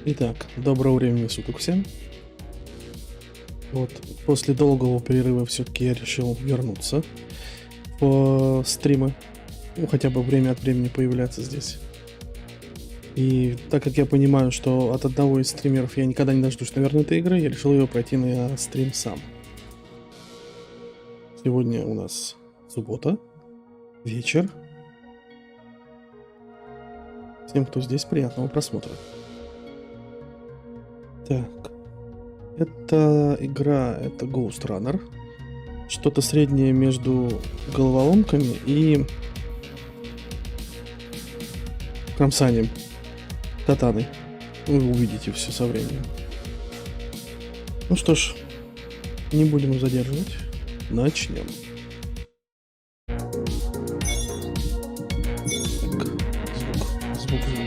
Итак, доброго времени суток всем. Вот, после долгого перерыва все-таки я решил вернуться в стримы. Ну, хотя бы время от времени появляться здесь. И так как я понимаю, что от одного из стримеров я никогда не дождусь, наверное, этой игры, я решил ее пройти на стрим сам. Сегодня у нас суббота, вечер. Всем, кто здесь, приятного просмотра. Так, эта игра, это Ghostrunner. Что-то среднее между головоломками и кромсанием катаной. Вы увидите все со временем. Ну что ж, не будем задерживать. Начнем.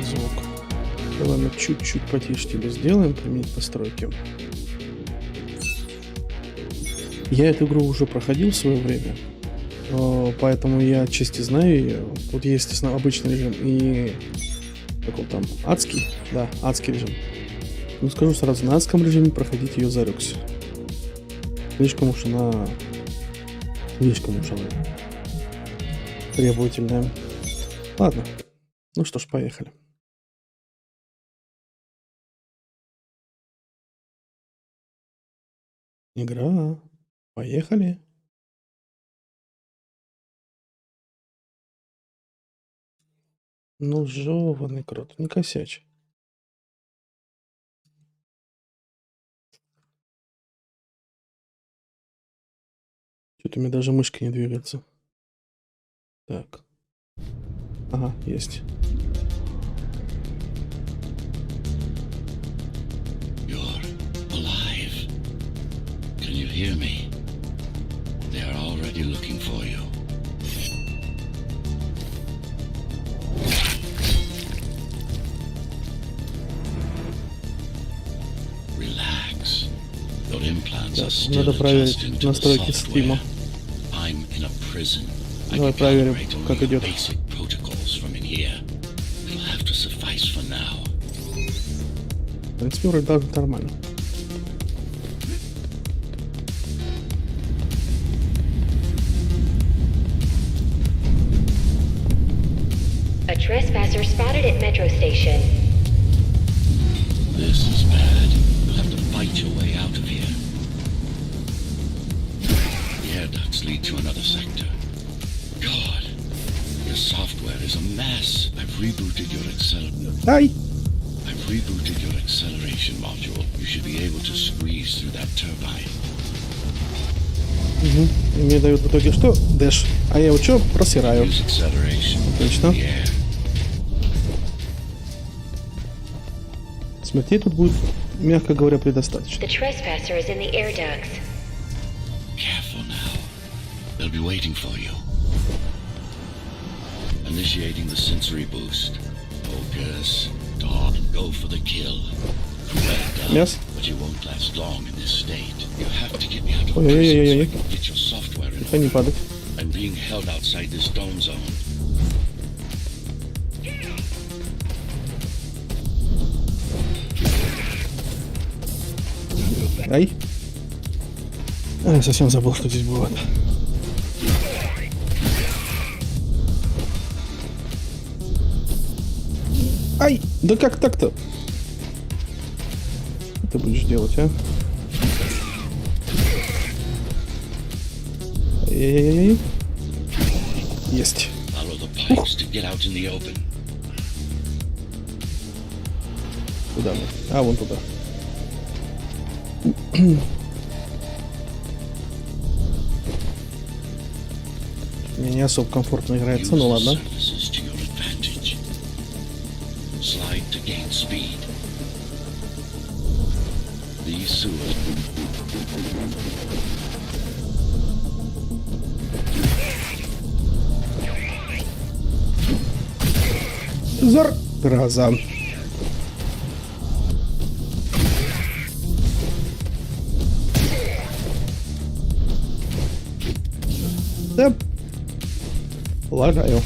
Звук. Давай мы чуть-чуть потише тебе сделаем, применить настройки. Я эту игру уже проходил в свое время, поэтому я отчасти знаю ее. Тут есть обычный режим и как он там, адский, да, адский режим. Ну скажу сразу, на адском режиме проходить ее зарекся. Слишком уж она требовательная. Ладно, ну что ж, поехали. Игра. Поехали. Ну, жёванный крот, не косячь. Что-то у меня даже мышка не двигается. Так. Ага, есть. You're alive. Can you hear me? They are already looking for you. Relax. Your implants are still Надо проверить adjusting to the настройки стрима. software. I'm in a prison. I Давай can проверим, calibrate как only идет. basic protocols from in here. It'll have to suffice for now. В принципе, вроде даже нормально. A trespasser spotted at Metro Station. This is bad. You'll have to fight your way out of here. The air ducts lead to another sector. God, your software is a mess. I've rebooted your Ай! acceleration module. You should be able to squeeze through that turbine. Угу. И мне дают в итоге что? Дэш. А я вот что? Просираю. Use acceleration. Отлично. Yeah. Смертей тут будет, мягко говоря, предостаточно. The trespasser is in the air ducts. Careful now. They'll be waiting for you. Initiating the sensory boost. Focus. Dog. Go for the kill. Well done. Yes. But you won't last long in this state. You have to get me out of Ой-ой-ой-ой-ой. prison so I can get your software in. Тихо, не падать. I'm being held outside this dome zone. Ай. Я совсем забыл, что здесь бывает. Ай! Да как так-то? Что ты будешь делать, а? Ай-яй-яй-яй. Есть. Follow the pipes to get out in the open. Куда мы? А, вон туда. Мне не особо комфортно играется, ну ладно. Surfaces to your advantage. Slide to gain speed. These sewers. Зараза. Да. Лагаю.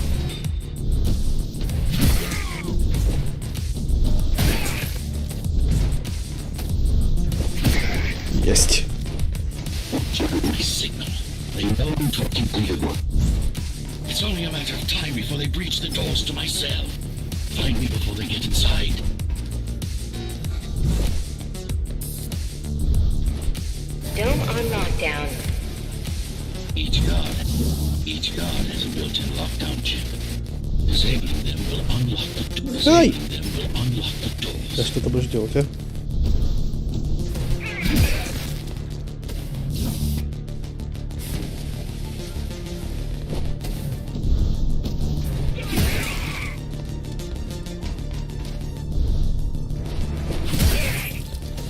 Есть. My signal. They know I'm talking to you. It's only a matter of time before they breach the doors to my cell. Find me before they get inside. Dome on lockdown. Each guard has a built-in lockdown chip. Disabling them will unlock the doors. Ай! Disabling them will unlock the doors. Да что ты будешь делать, а?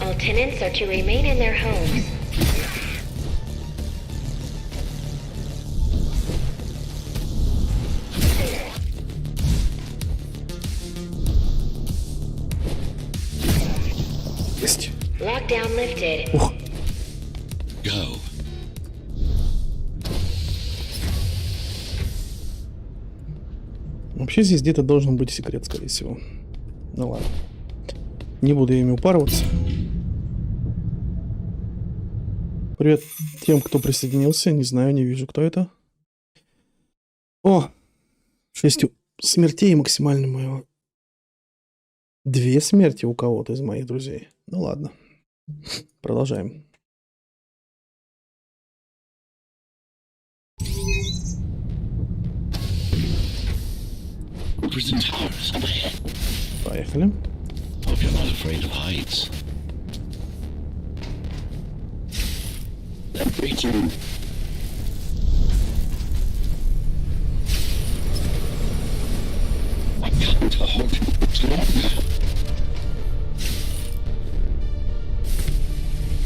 All tenants are to remain in their homes. Есть. Lockdown lifted. Ух. Go. Вообще здесь где-то должен быть секрет, скорее всего. Ну ладно. Не буду ими упарываться. Привет тем, кто присоединился. Не знаю, не вижу, кто это. О! 6 смертей максимально моего. 2 смерти у кого-то из моих друзей. Ну ладно. Продолжаем. Prison towers up ahead. Поехали. Hope you're not afraid of heights. They're breaching. I got to hold it longer.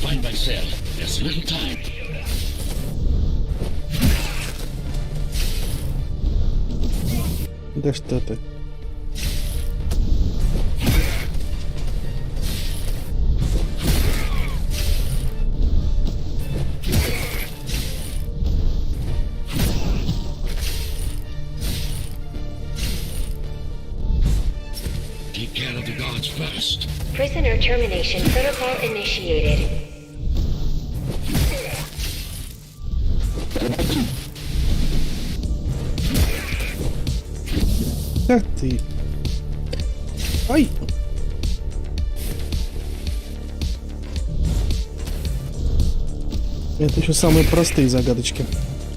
Find my cell. There's little time. Да что ты. Take care of the guards first. Prisoner termination protocol initiated. Как ты? Ай! Это еще самые простые загадочки,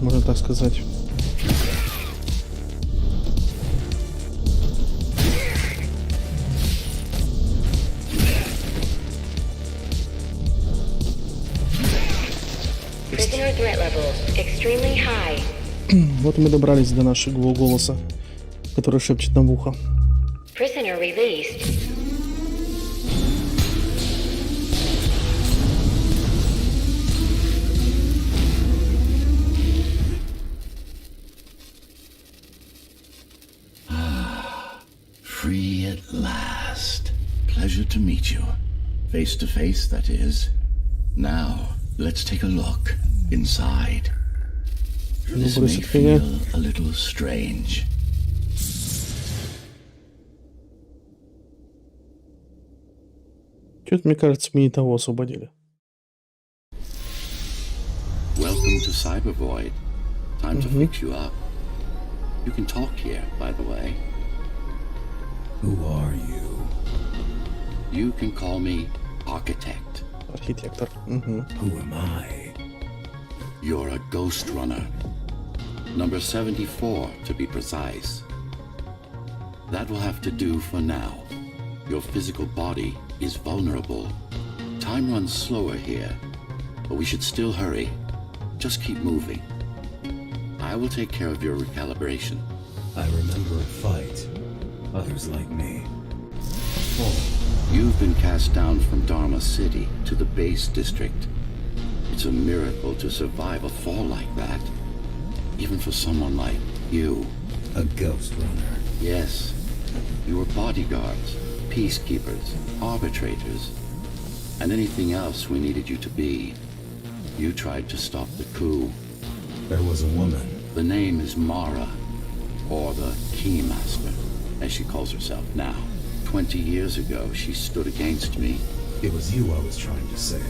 можно так сказать. Prisoner threat level extremely high. Вот мы добрались до нашего голоса, который шепчет нам в ухо. Prisoner released. Free at last. Pleasure to meet you. Face to face, that is. Now, let's take a look inside. This may feel a little strange. Что-то, мне кажется, мы не того освободили. Welcome to Cyber Void. Time to fix you up. You can talk here, by the way. Who are you? You can call me Architect. Архитектор. Угу. Who am I? You're a Ghostrunner. Number 74, to be precise. That will have to do for now. Your physical body is vulnerable. Time runs slower here, but we should still hurry. Just keep moving. I will take care of your recalibration. I remember a fight. Others like me. You've been cast down from Dharma City to the base district. It's a miracle to survive a fall like that. Even for someone like you. A Ghostrunner. Yes. You were bodyguards, peacekeepers, arbitrators, and anything else we needed you to be. You tried to stop the coup. There was a woman. The name is Mara, or the Keymaster, as she calls herself now. 20 years ago, she stood against me. It was you I was trying to save.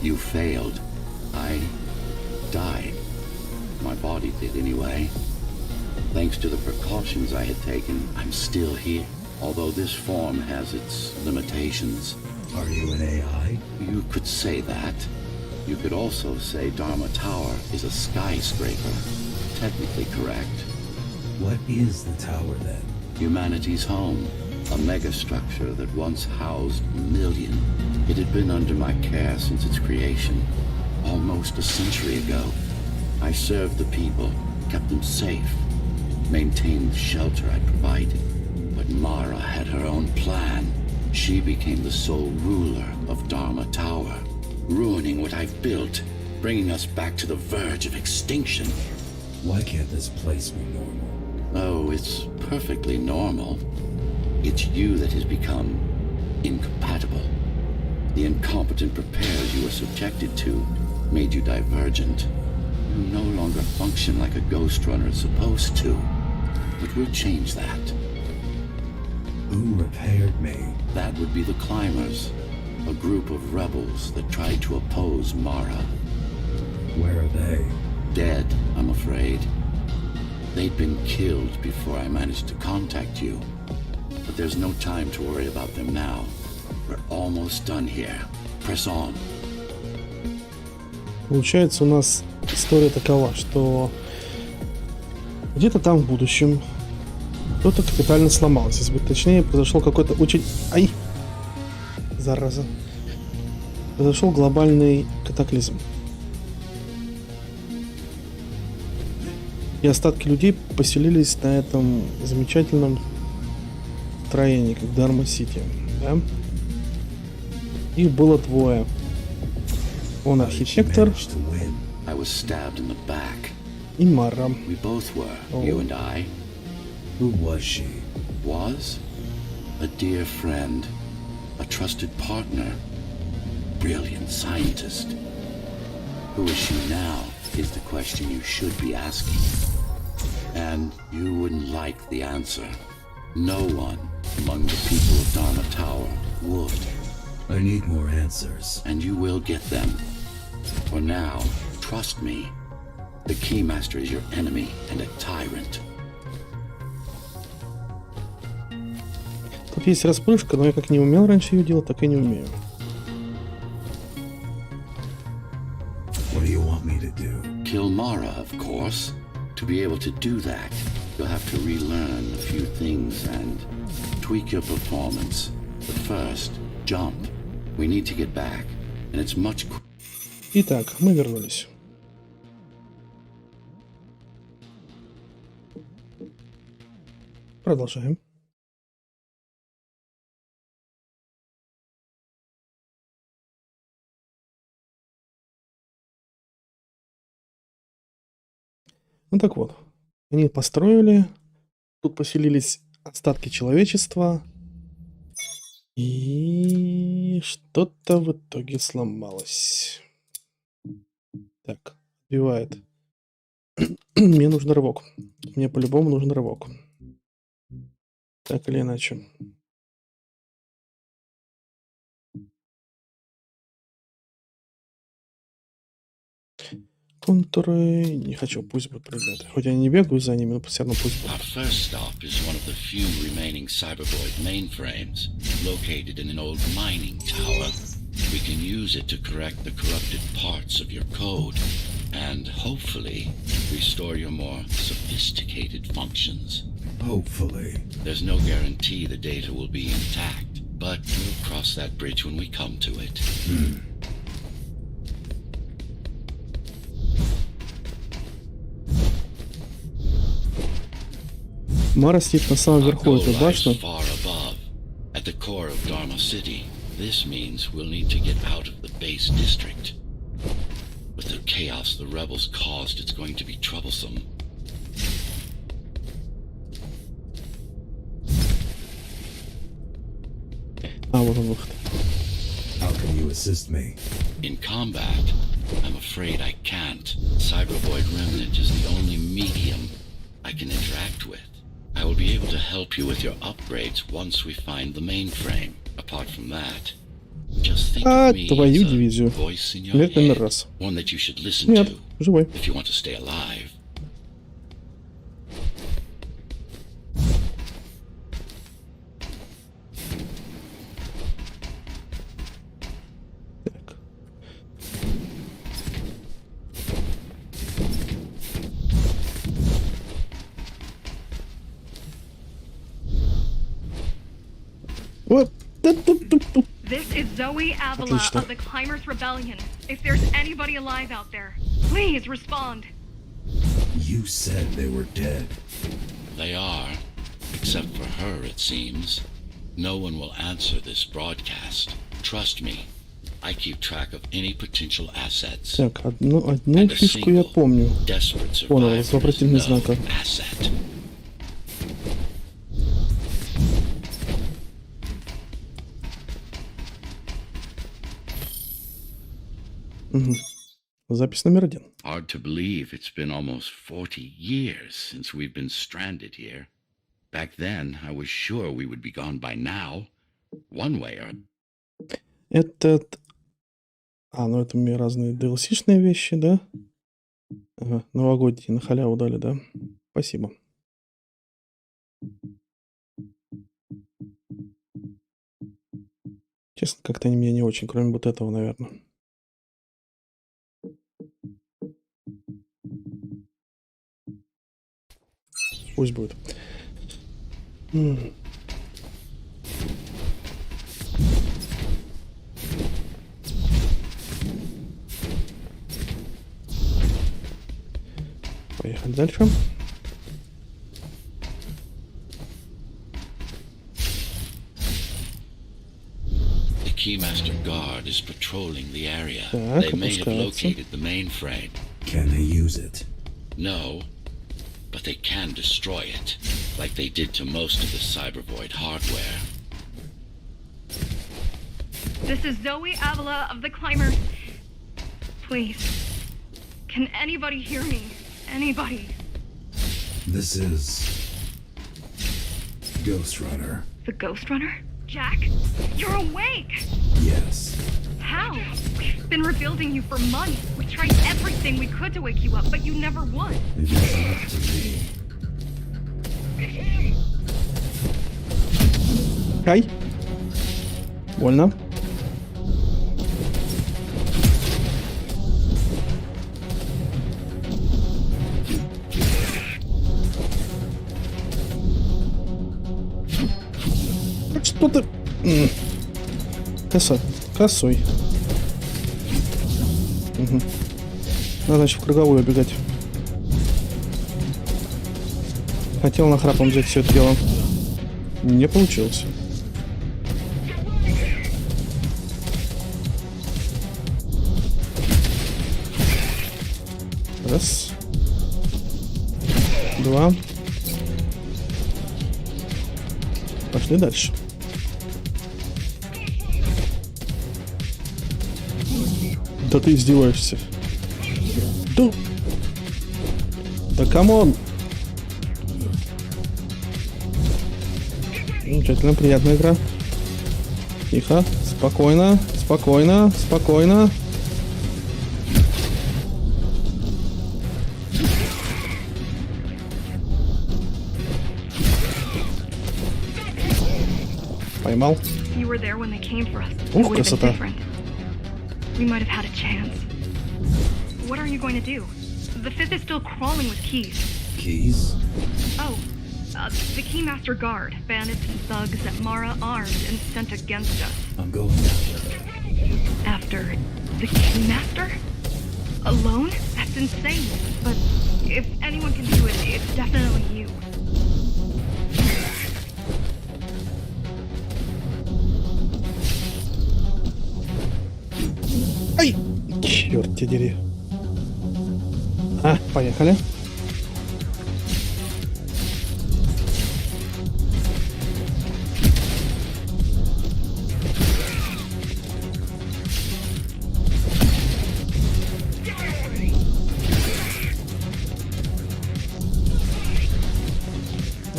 You failed. I died. My body did anyway. Thanks to the precautions I had taken, I'm still here. Although this form has its limitations. Are you an AI? You could say that. You could also say Dharma Tower is a skyscraper. Technically correct. What is the tower then? Humanity's home. A megastructure that once housed a million. It had been under my care since its creation. Almost a century ago. I served the people, kept them safe, maintained the shelter I provided. But Mara had her own plan. She became the sole ruler of Dharma Tower, ruining what I've built, bringing us back to the verge of extinction. Why can't this place be normal? Oh, it's perfectly normal. It's you that has become incompatible. The incompetent repairs you were subjected to made you divergent. You no longer function like a Ghostrunner is supposed to. But we'll change that. Who repaired me? That would be the Climbers, a group of rebels that tried to oppose Mara. Where are they? Dead, I'm afraid. They'd been killed before I managed to contact you. But there's no time to worry about them now. We're almost done here. Press on. Получается, у нас история такова, что где-то там в будущем кто-то капитально сломался. Если быть точнее, произошел какой-то очень... Ай! Зараза. Произошел глобальный катаклизм. И остатки людей поселились на этом замечательном строении, как Дарма-Сити. Да? Их было двое. Он архитектор I was stabbed in the back. и Мара. We both were, you and I. Who was she? Was? A dear friend. A trusted partner. Brilliant scientist. Who is she now is the question you should be asking. And you wouldn't like the answer. No one among the people of Dharma Tower would. I need more answers. And you will get them. For now, trust me. The Keymaster is your enemy and a tyrant. Тут есть распрыжка, но я как не умел раньше ее делать, так и не умею. What do you want me to do? Kill Mara, of course. To be able to do that, you'll have to relearn a few things and tweak your performance. But first, jump. We need to get back, and it's much. Итак, мы вернулись. Продолжаем. Ну так вот, они построили, тут поселились остатки человечества, и что-то в итоге сломалось. Так, убивает. Мне нужен рывок. Мне по-любому нужен рывок. Так или иначе. Контуры... Не хочу, пусть будут предметы. Хоть я не бегаю за ними, но все равно пусть будут. Our first stop is one of the few remaining cyberboid mainframes, located in an old mining tower. We can use it to correct the corrupted parts of your code, and hopefully restore your more sophisticated functions. Hopefully. There's no guarantee the data will be intact, but we'll cross that bridge when we come to it. Мара сидит на самом верху этой башни. Far above, at the core of Dharma City. This means we'll need to get out of the base district. With the chaos the rebels caused, it's going to be troublesome. А, вот он выход. How can you assist me? In combat, I'm afraid I can't. Cybervoid Remnant is the only medium I can interact with. I will be able to help you with your upgrades once we find the mainframe. Apart from that, Just think А of me твою as a дивизию. voice in your Лет номер head, раз. one that you should listen Нет, to живой. if you want to stay alive. Так. Вот. Туп-туп-туп-туп. This is Zoe Avila Отлично. of the Climbers Rebellion. If there's anybody alive out there, please respond. You said they were dead. They are, except for her, it seems. No one will answer this broadcast. Trust me, I keep track of any potential assets. Так, одну And a фишку я single, помню. desperate Понял, survivor с is вопросительным no знаком. asset. Угу. Запись номер 1. Hard to believe it's been almost 40 years since we've been stranded here. Back then, I was sure we would be gone by now. One way or... Этот... ну это мне разные DLC-шные вещи, да? Ага, новогодние на халяву дали, да? Спасибо. Честно, как-то они мне не очень, кроме вот этого, наверное. Пусть будет. Поехали дальше. The Keymaster Guard is patrolling the area. Так, They may have опускается. located the mainframe. Can they use it? No, but they can destroy it, like they did to most of the Cybervoid hardware. This is Zoe Avila of the Climbers. Please, can anybody hear me? Anybody? This is Ghostrunner. The Ghostrunner? Jack? You're awake! Yes. How? We've been rebuilding you for months. We tried everything we could to wake you up, but you never won. It wasn't up to me. Ай! Больно. Что ты... Коса. Косой. Угу. Надо, значит, в круговую убегать. Хотел нахрапом взять все это дело. Не получилось. Раз. Два. Пошли дальше. Да ты издеваешься. Да, да камон. Замечательно, приятная игра. Тихо, спокойно, спокойно, спокойно. Поймал. You were there when they came for us. It Ух, would have been красота. different. We might have had a chance. What are you going to do? The Fifth is still crawling with keys. Keys? Oh, the Keymaster Guard, bandits and thugs that Mara armed and sent against us. I'm going after them. After the Keymaster? Alone? That's insane. But if anyone can do it, it's definitely you. Ай! Черт тебя дери. Поехали.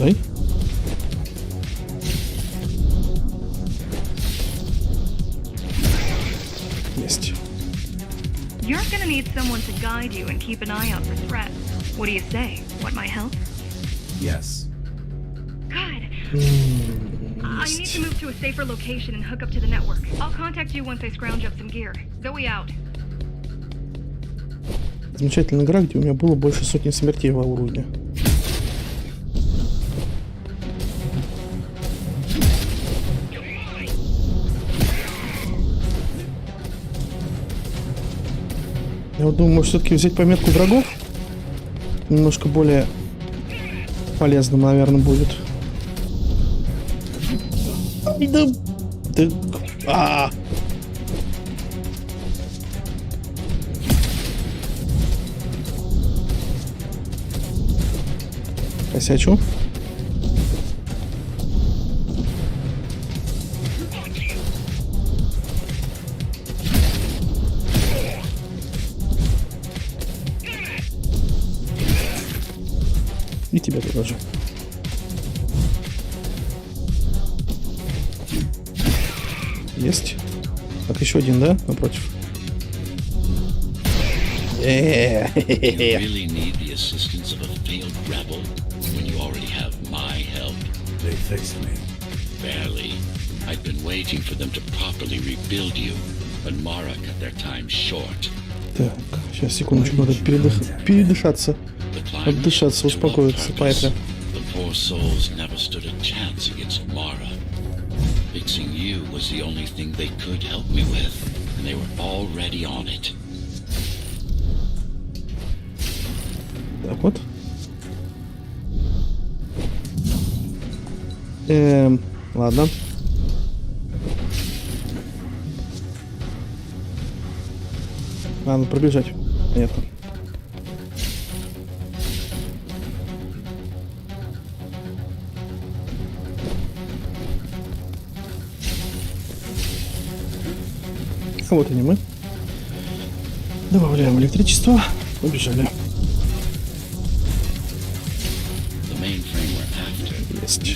Ай. Есть. You're gonna need someone to guide you and keep an eye out for threats. What do you say? Want my help? Yes. Good. I need to move to a safer location and hook up to the network. I'll contact you once I scrounge up some gear. Zoe out. Замечательная игра, где у меня было больше сотни смертей во уровне. Я вот думаю, может, все-таки взять пометку врагов. Немножко более полезным, наверное, будет. Ай, да... Косячу. И тебя тоже. Есть. Так, еще один, да? Напротив. Really need the assistance of a failed rebel when you already have my help. They fixed me. Barely. I've been waiting for them to properly rebuild you, but Mara cut their time short. Так, сейчас, секундочку, надо передышаться. Отдышаться, успокоиться. Поехали. The poor souls never stood a chance against Mara. Fixing you was the only thing they could help me with, and they were already on it. Так вот. Ладно. Надо пробежать. Понятно. А вот они мы. Добавляем электричество. Побежали. Есть.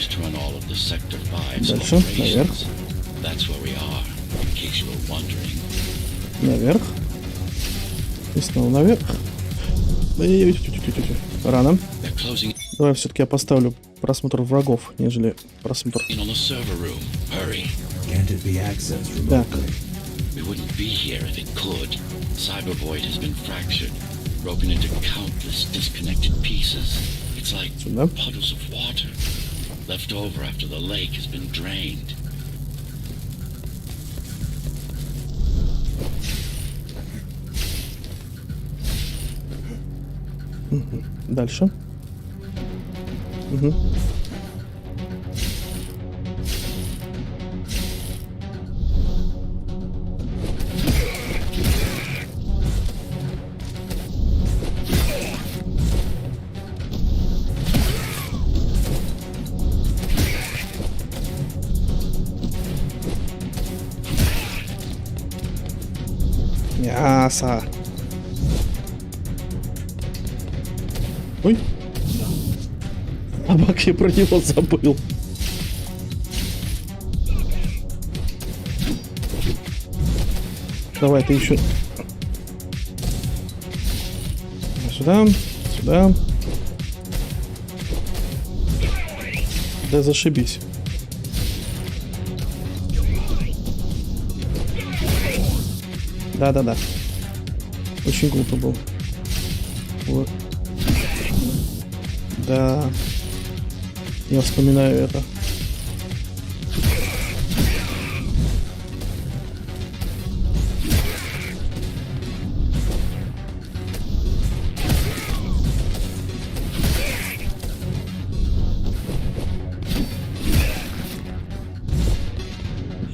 Дальше, наверх. Наверх. И снова наверх. Рано. Давай все-таки я поставлю просмотр врагов, нежели просмотр. Так. We wouldn't be here if it could. Cyber Void has been fractured, broken into countless disconnected pieces. It's like puddles of water, left over after the lake has been drained. Дальше. Угу. Мясо. Ой. А вообще про него забыл. Давай, ты еще. Сюда, сюда. Да зашибись. Да-да-да. Очень глупо был. Вот. Да. Я вспоминаю это.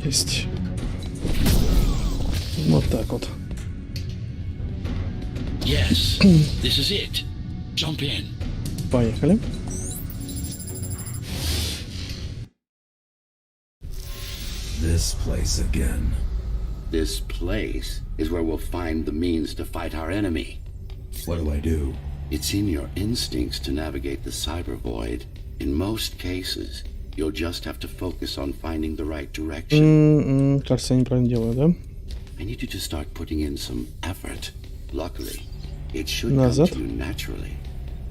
Есть. Вот так вот. Yes, this is it. Jump in. Поехали. This place again. This place is where we'll find the means to fight our enemy. What do I do? It's in your instincts to navigate the cyber void. In most cases, you'll just have to focus on finding the right direction. Кажется, я неправильно делаю, да? I need you to start putting in some effort. Luckily, it should come Назад. to you naturally.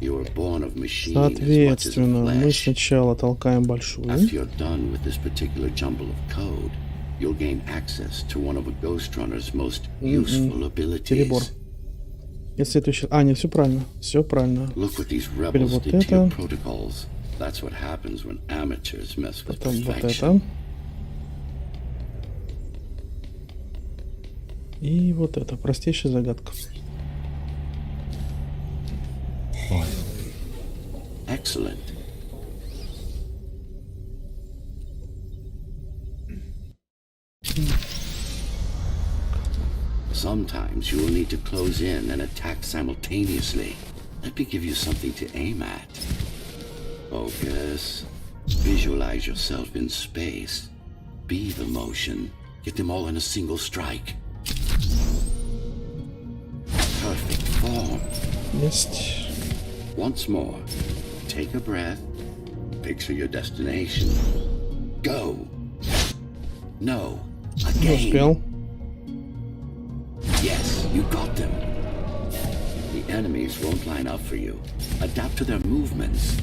You were born of machine as much as of Соответственно, мы flesh. сначала толкаем большую. After you're done with this particular jumble of code, you'll gain access to one of a Ghostrunner's most useful Перебор. abilities. И следующий... А, не, все правильно. Все правильно. Look what these rebels Перевод did to your это. protocols. That's what happens when amateurs mess with Потом вот perfection. это. И вот это. Простейшая загадка. Finally. Excellent. Sometimes you will need to close in and attack simultaneously. Let me give you something to aim at. Focus. Visualize yourself in space. Be the motion. Get them all in a single strike. Perfect form. Есть. Once more, take a breath. Picture your destination. Go. No. Не Again. успел. Yes, you got them. The enemies won't line up for you. Adapt to their movements.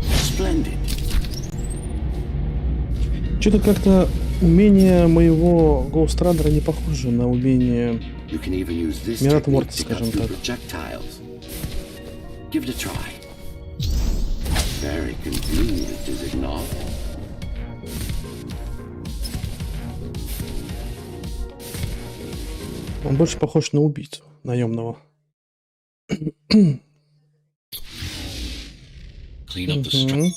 Splendid. Что-то как-то умение моего Ghostrunner не похоже на умение... You can even use this Миротворца, technique to cut скажем through так. projectiles. Give it a try. Very convenient, is it not? Он больше похож на убийцу наемного. Clean up the structure. Мгм.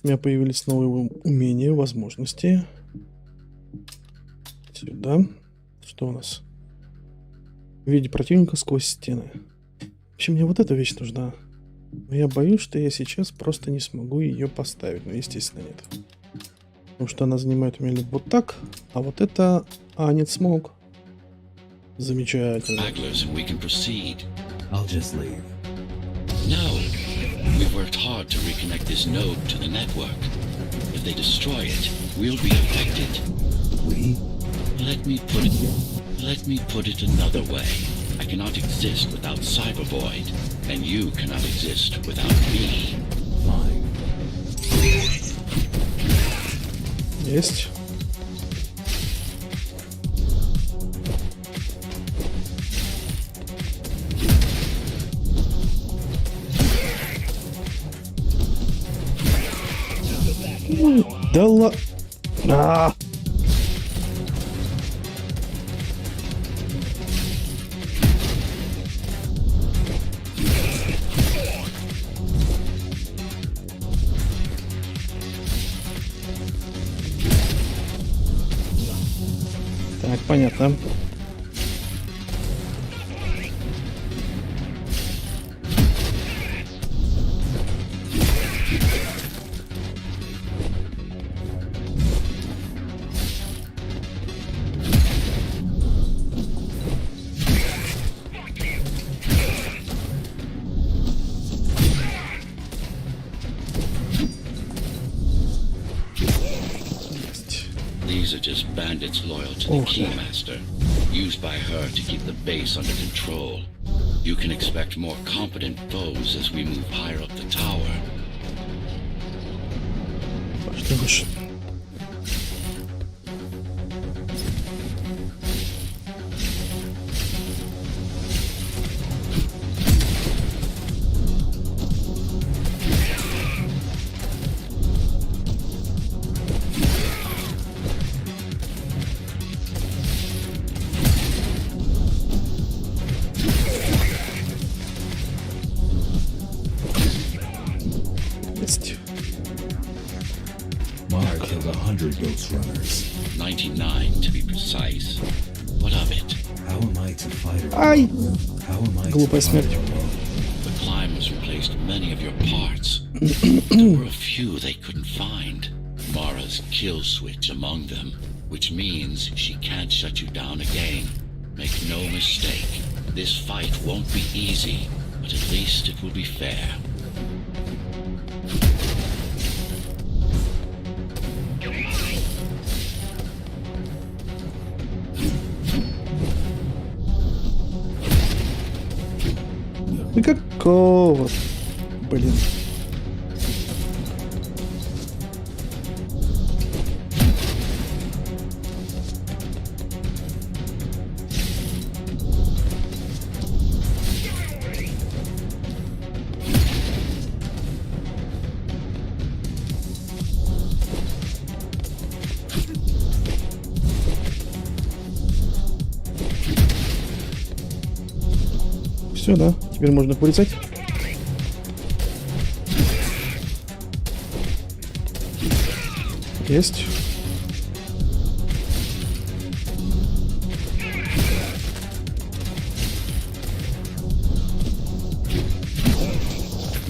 У меня появились новые умения, возможности. Сюда. Что у нас? В виде противника сквозь стены. Вообще, мне вот эта вещь нужна. Но я боюсь, что я сейчас просто не смогу ее поставить. Ну, естественно, нет. Потому что она занимает у меня либо вот так, а вот это... А, нет, смог. Замечательно. Bagglers and we can proceed. I'll just leave. No. We've worked hard to reconnect this node to the network. If they destroy it, we'll be affected. We? Let me put it another way. I cannot exist without Cybervoid, and you cannot exist without me. Fine. Есть. Да ла... А! Так, понятно. These are just bandits loyal to the Okay. Keymaster, used by her to keep the base under control. You can expect more competent foes as we move higher up the tower. Пошли выше. Есть. Mara killed 100 Ghostrunners. 99 to be precise. What of it? How am I to fight her? Ай! How am I Глупая to fight смерть. her alone? The climbers replaced many of your parts. There were a few they couldn't find. Mara's kill switch among them, which means she can't shut you down again. Make no mistake, this fight won't be easy, but at least it will be fair. И какого? Блин. Все, да, теперь можно вылезать. Есть.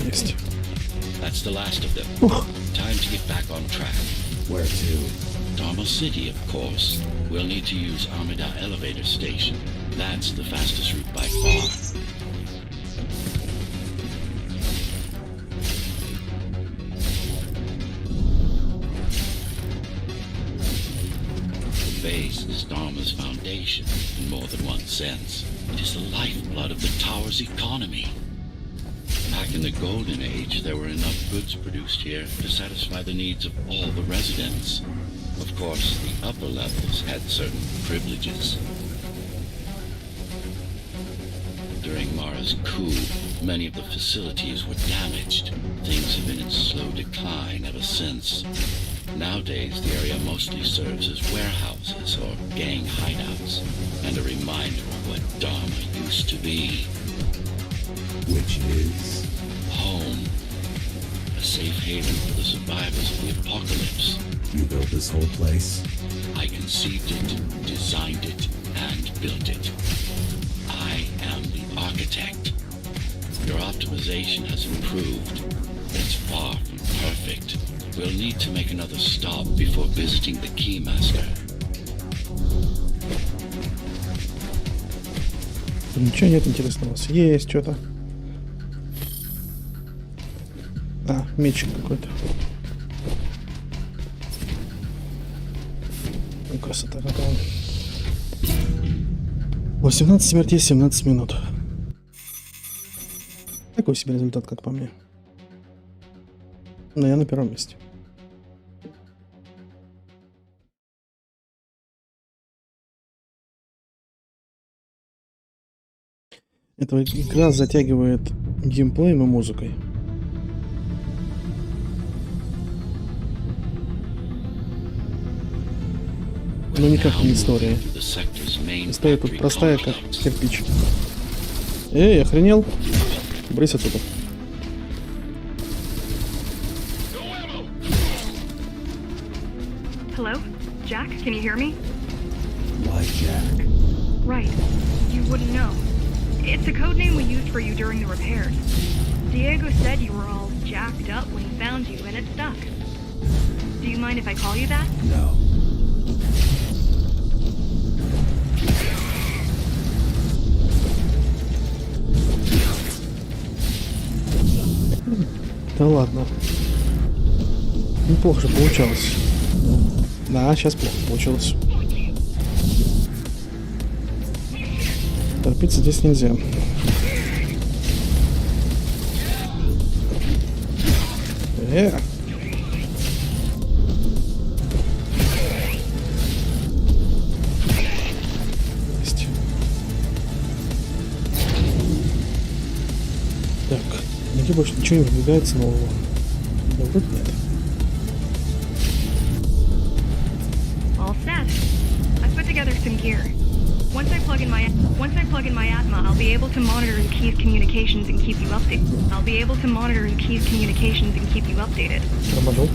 Есть. That's the last of them. Ух. Time to get back on track. Where to? Dharma City, of course. We'll need to use Amida Elevator Station. That's the fastest route by far. The base is Dharma's foundation in more than one sense. It is the lifeblood of the tower's economy. Back in the Golden Age, there were enough goods produced here to satisfy the needs of all the residents. Of course, the upper levels had certain privileges. During Mara's coup, many of the facilities were damaged. Things have been in slow decline ever since. Nowadays, the area mostly serves as warehouses or gang hideouts, and a reminder of what Dharma used to be. Which is? Home. A safe haven for the survivors of the apocalypse. You built this whole place? I conceived it, designed it, and built it. I am the architect. Your optimization has improved. It's far from perfect. We'll need to make another stop before visiting the Keymaster. Ничего нет интересного. Есть что-то. А, мечик какой-то. Ну, красота какая. 18 смертей, 17 минут. Такой себе результат, как по мне. Но я на первом месте. Эта игра затягивает геймплеем и музыкой. Но никак не история. История тут простая, как кирпич. Эй, охренел? Брысь отсюда. Hello? Jack, can you hear me? Why Jack? Right. You wouldn't know. It's a code name we used for you during the repairs. Diego said you were all jacked up when he found you, and it stuck. Do you mind if I call you that? No. Да ладно. Неплохо же получалось. Да, сейчас плохо получилось. Торопиться здесь нельзя. Есть. Так, нигде больше ничего не выдвигается нового. Да, вроде нет. All set. I've put together some gear. Once I plug in my Atma, I'll be able to monitor the key's communications and keep you updated. Промажу.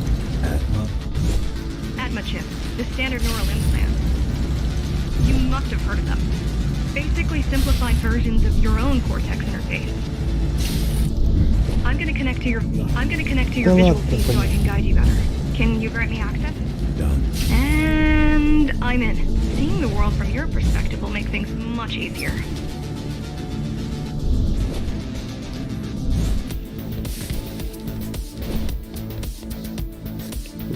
Atma chip, the standard neural implant. You must have heard of them. Basically simplified versions of your own Cortex interface. I'm gonna connect to your visual feed so I can guide you better. Can you grant me access? Done. And I'm in. Seeing the world from your perspective will make things much easier.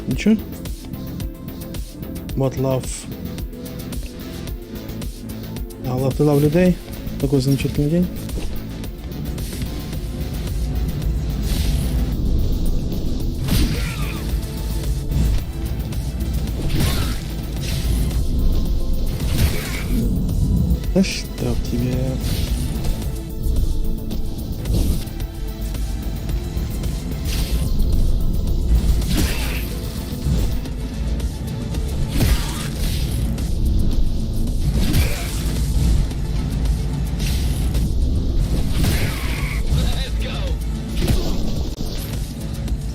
Ничего. What love. Love to lovely day. Такой замечательный день. Да что тебе?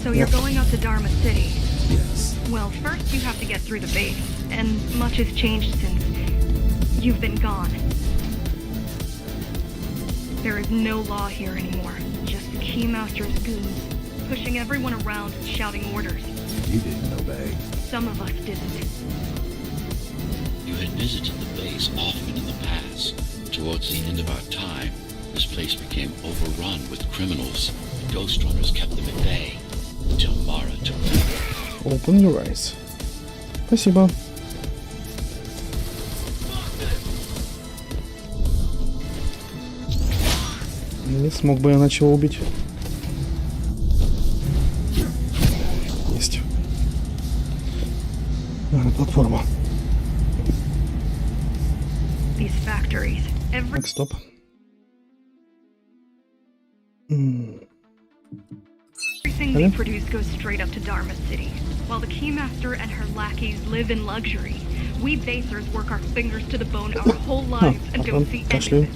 So you're going up to Dharma City. Yes. Well, first you have to get through the base, and much has changed since you've been gone. There is no law here anymore, just the Keymaster's goons, pushing everyone around and shouting orders. You didn't obey. Some of us didn't. You had visited the base often in the past. Towards the end of our time, this place became overrun with criminals. The Ghostrunners kept them at bay until Mara took over. Open your eyes. Спасибо. Не смог бы я начало убить. Есть. Платформа. These factories, every Так, стоп. everything they produce goes straight up to Dharma City. While the Keymaster and her lackeys live in luxury, we basers work our fingers to the bone our whole lives and don't see any of it.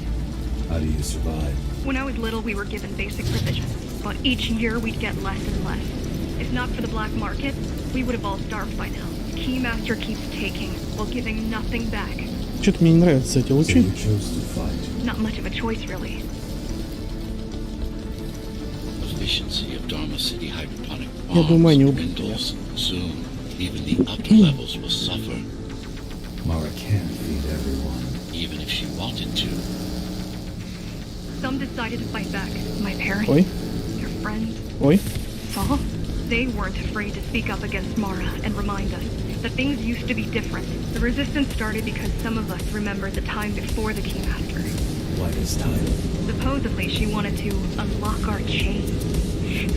How do you survive? When I was little, we were given basic provisions, but each year we'd get less and less. If not for the black market, we would have all starved by now. Keymaster keeps taking, while giving nothing back. Что-то мне не нравятся эти So лучи. you chose to fight. Not much of a choice, really. Efficiency of Dharma City hydroponic Я думаю, они farms убьют меня. dwindles. Soon, even the upper levels will suffer, Mara can't feed everyone. even if she wanted to. Some decided to fight back. My parents, Ой, your friends, ой. Saul. They weren't afraid to speak up against Mara and remind us that things used to be different. The resistance started because some of us remembered the time before the Keymaster. Why this time? Supposedly, she wanted to unlock our chains,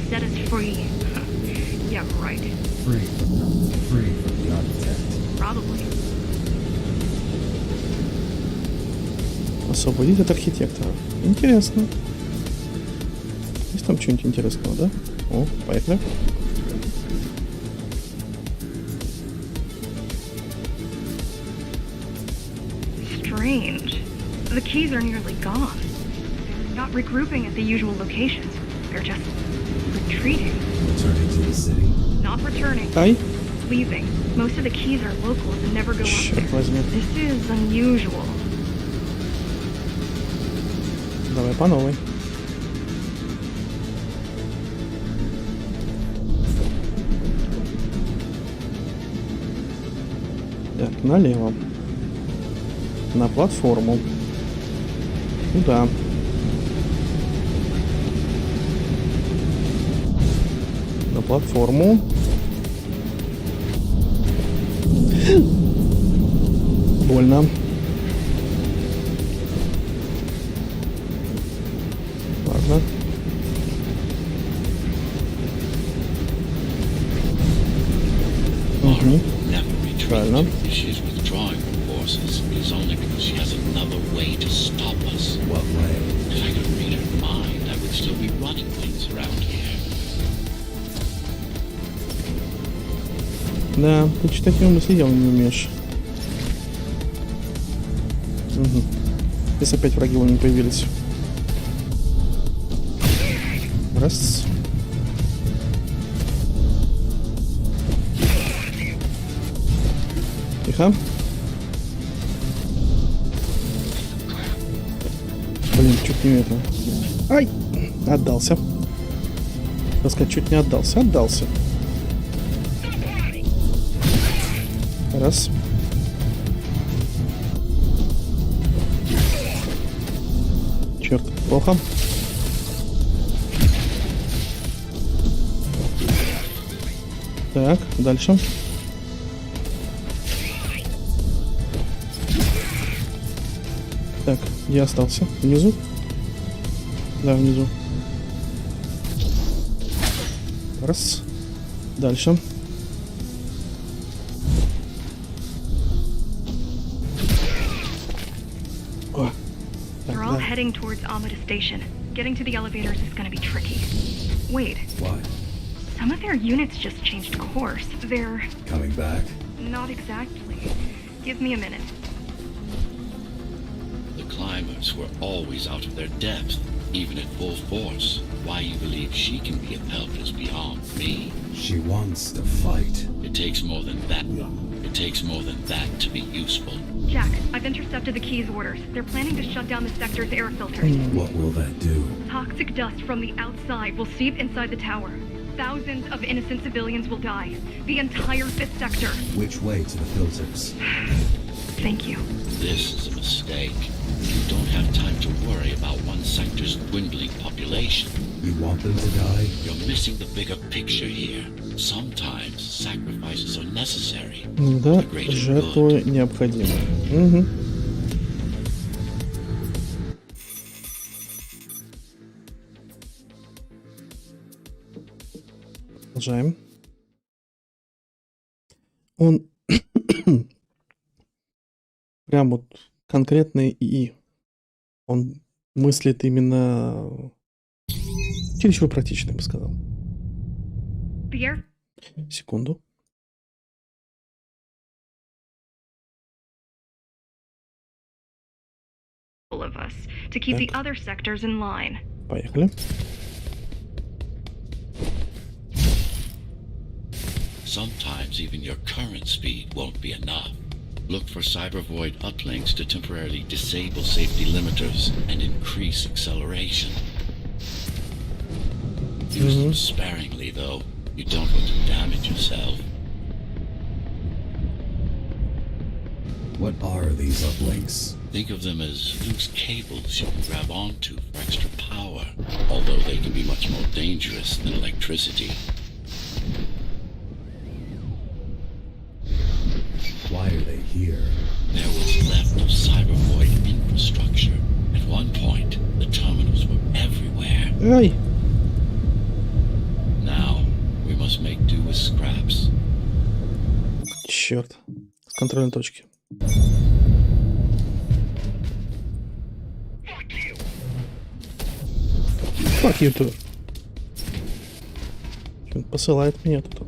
set us free. Yeah, right. Free from the architect. Probably. Освободить от архитектора. Интересно. Есть там что-нибудь интересного, да? О, поехали. Strange. The keys are nearly gone. They're not regrouping at the usual locations. They're just retreating. Returning to the city. Not returning. Ай, Leaving. Most of the keys are locals and never go up черт there. возьми. This is unusual. Давай по новой. Так, налево. На платформу. Куда? На платформу. Больно. Ладно. Mara Угу. will never retreat. Правильно. If she is withdrawing her forces, it is only because she has another way to stop us. What way? If I could read her mind, I would still be running things around here. Да, ты читать мысли явно не умеешь. Угу. Здесь опять враги у меня появились. Раз. Тихо. Блин, чуть не это. Ай! Отдался. Так сказать, чуть не отдался. Отдался. Раз. Черт, плохо. Так, дальше. Так, где остался? Внизу? Да, внизу. Раз. Дальше. О, They're all да. heading towards Amada Station. Getting to the elevators is gonna be tricky. Wait, Why? some of their units just changed course. They're... Coming back? not exactly. Give me a minute. The climbers were always out of their depth, even at full force. Why you believe she can be of help is beyond me. She wants to fight. It takes more than that. It takes more than that to be useful. Jack, I've intercepted the Key's orders. They're planning to shut down the sector's air filters. What will that do? Toxic dust from the outside will seep inside the tower. Thousands of innocent civilians will die. The entire 5th sector. Which way to the filters? Thank you. This is a mistake. You don't have time to worry about one sector's dwindling population. You want them to die? You're missing the bigger picture here. Sometimes sacrifices are necessary. Да, жертвы необходимы. Угу. Продолжаем. Он прям вот конкретный ИИ. Он мыслит именно чересчур практично, я бы сказал. The air... Секунду. of us to keep the other sectors in line. Поехали. Sometimes even your current speed won't be enough. Look for cyber void uplinks to temporarily disable safety limiters and increase acceleration. Use them sparingly, though. You don't want to damage yourself. What are these uplinks? Think of them as loose cables you can grab onto for extra power, although they can be much more dangerous than electricity. Why are they here? There was left of cyber void infrastructure. At one point, the terminals were everywhere. Ай! Now, we must make do with scraps. Черт. С контрольной точки. Fuck you too. Он посылает меня тут.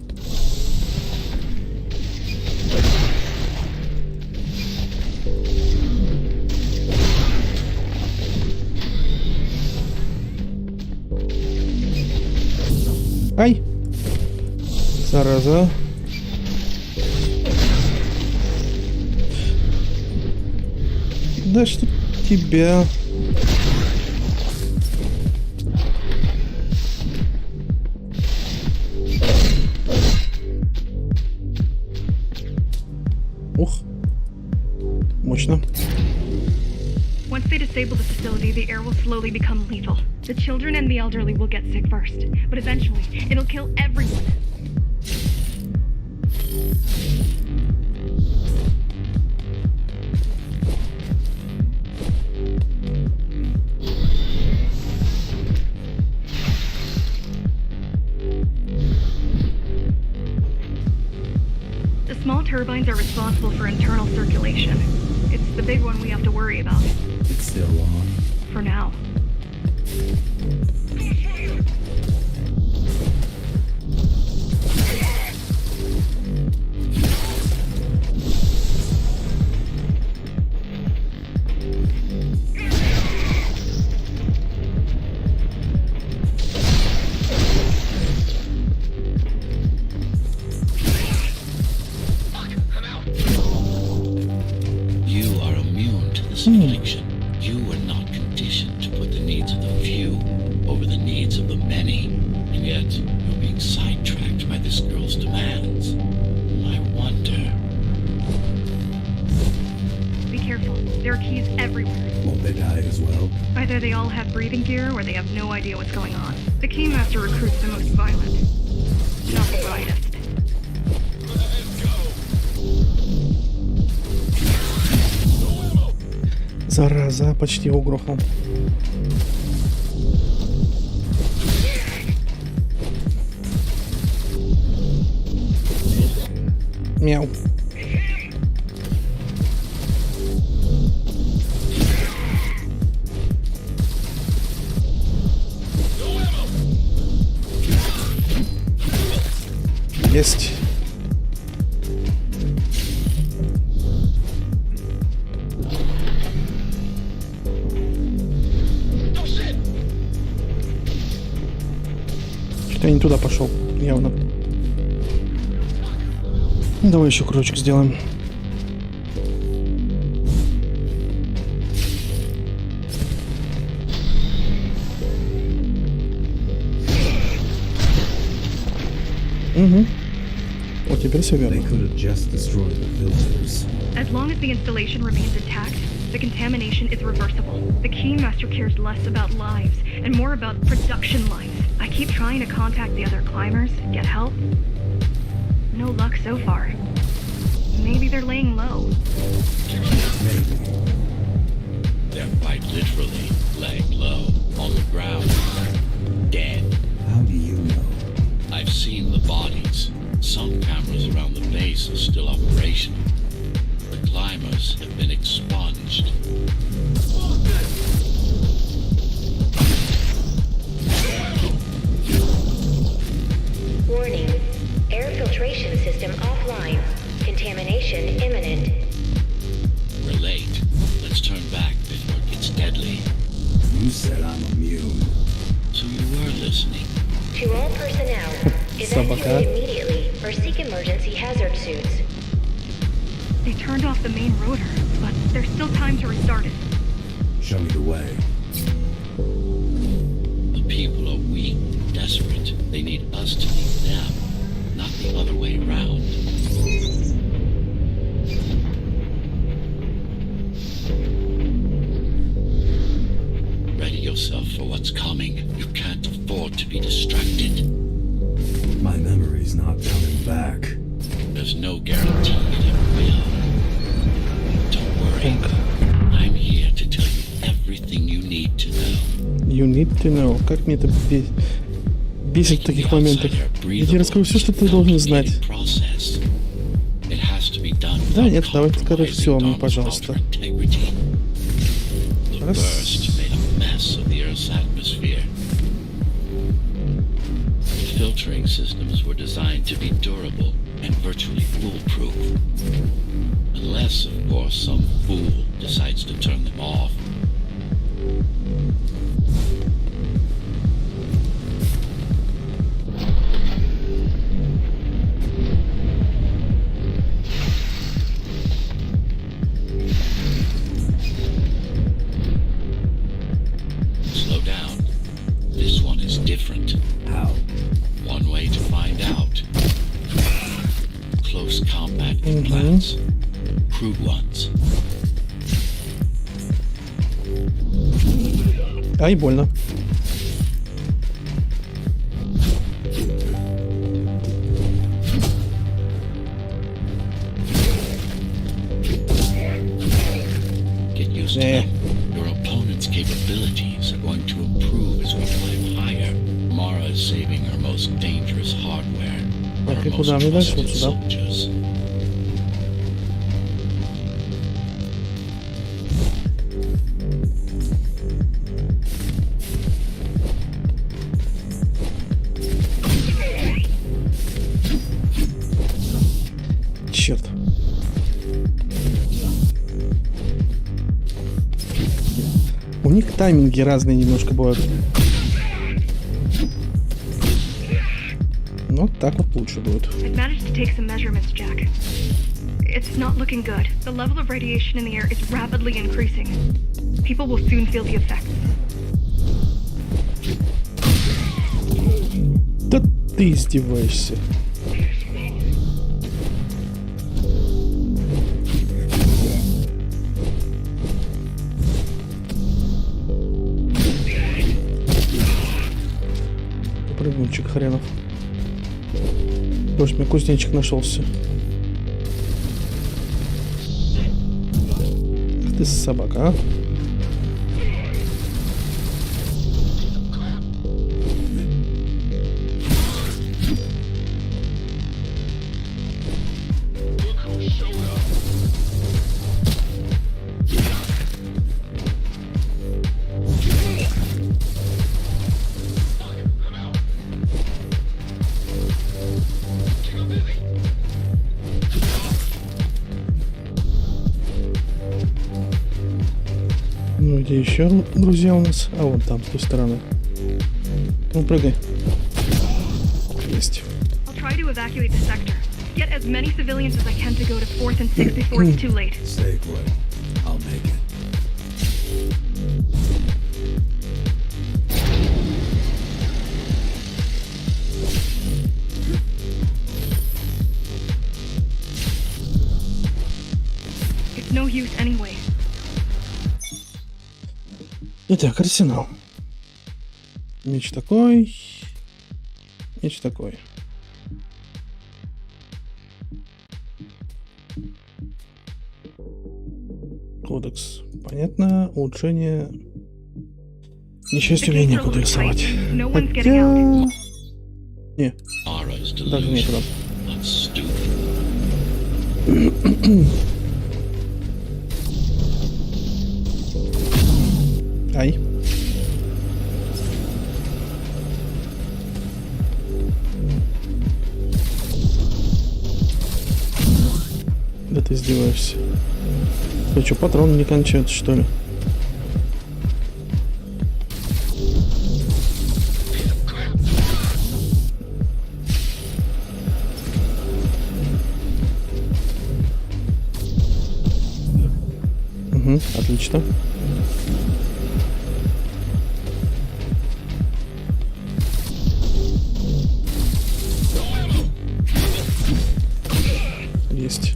Ай! Зараза. Да что тебя... Ух. Мощно. Once they disable the facility, the air will slowly become lethal. The children and the elderly will get sick first, but eventually, it'll kill everyone. The small turbines are responsible for internal circulation. It's the big one we have to worry about. It's still on. For now. You are immune to this affliction. You were not conditioned to put the needs of the few over the needs of the many. And yet, you're being sidetracked by this girl's demands. I wonder... Be careful. There are keys everywhere. Won't they die as well? Either they all have breathing gear or they have no idea what's going on. The Keymaster recruits the most violent. Not the brightest. Зараза, почти угрохнул. Мяу. Есть. Что-то я не туда пошел, явно. Давай еще кружочек сделаем. Угу. Вот теперь все They верно. could have just destroyed the filters. As long as the installation remains intact, the contamination is reversible. The Keymaster cares less about lives and more about production lines. I keep trying to contact the other climbers, get help. No luck so far. Maybe they're laying low. Maybe. They're quite literally laying low on the ground, dead. How do you know? I've seen the bodies. Some cameras around the base are still operational. The climbers have been expunged. Warning. Air filtration system offline. Contamination imminent. We're late. Let's turn back before it gets deadly. You said I'm immune. So you were listening. To all personnel, evacuate immediately or seek emergency hazard suits. They turned off the main rotor, but there's still time to restart it. Show me the way. The people are weak, desperate. They need us to lead them, not the other way around. Ready yourself for what's coming. You can't afford to be distracted. My memory's not coming back. There's no guarantee it ever will. Don't worry. I'm here to tell you everything you need to know. You need to know. Как мне это бесит в таких моментах. Я тебе расскажу все, что ты должен знать. Да, нет, давай ты скажешь все мне, пожалуйста. Раз. Filtering systems were designed to be durable and virtually foolproof. Unless, of course, some fool decides to turn them off. Slow down. This one is different. How? One way to find out. Close combat implants. Crude ones. Ай, больно. Get used to them. Your opponent's capabilities are going to improve as we climb higher. Mara is saving her most dangerous hardware. Так, Her и куда most мне дальше? trusted Вот сюда. soldiers. Черт. У них тайминги разные немножко бывают. Ну, так вот лучше будет. I've managed to take some measurements, Jack. It's not looking good. The level of radiation in the air is rapidly increasing. People will soon feel the effects. Да ты издеваешься. Прыгунчик хренов. Может, мне кузнечик нашелся. Ах ты собака, а? Где еще друзья у нас? А вон там, с той стороны. Ну, прыгай. Есть. I'll try to evacuate the sector. Get as many civilians as I can to go to 4th and 6th before it's too late. Stay put. I'll make it. It's no use anyway. Итак, арсенал. Меч такой. Меч такой. Кодекс. Понятно. Улучшение. К несчастью, мне некуда рисовать. No one's getting Хотя... out. Не, Mara's даже некуда. delusion. Not stupid. Ай. Да ты издеваешься. Ты что, патроны не кончаются, что ли? Угу, отлично. Есть.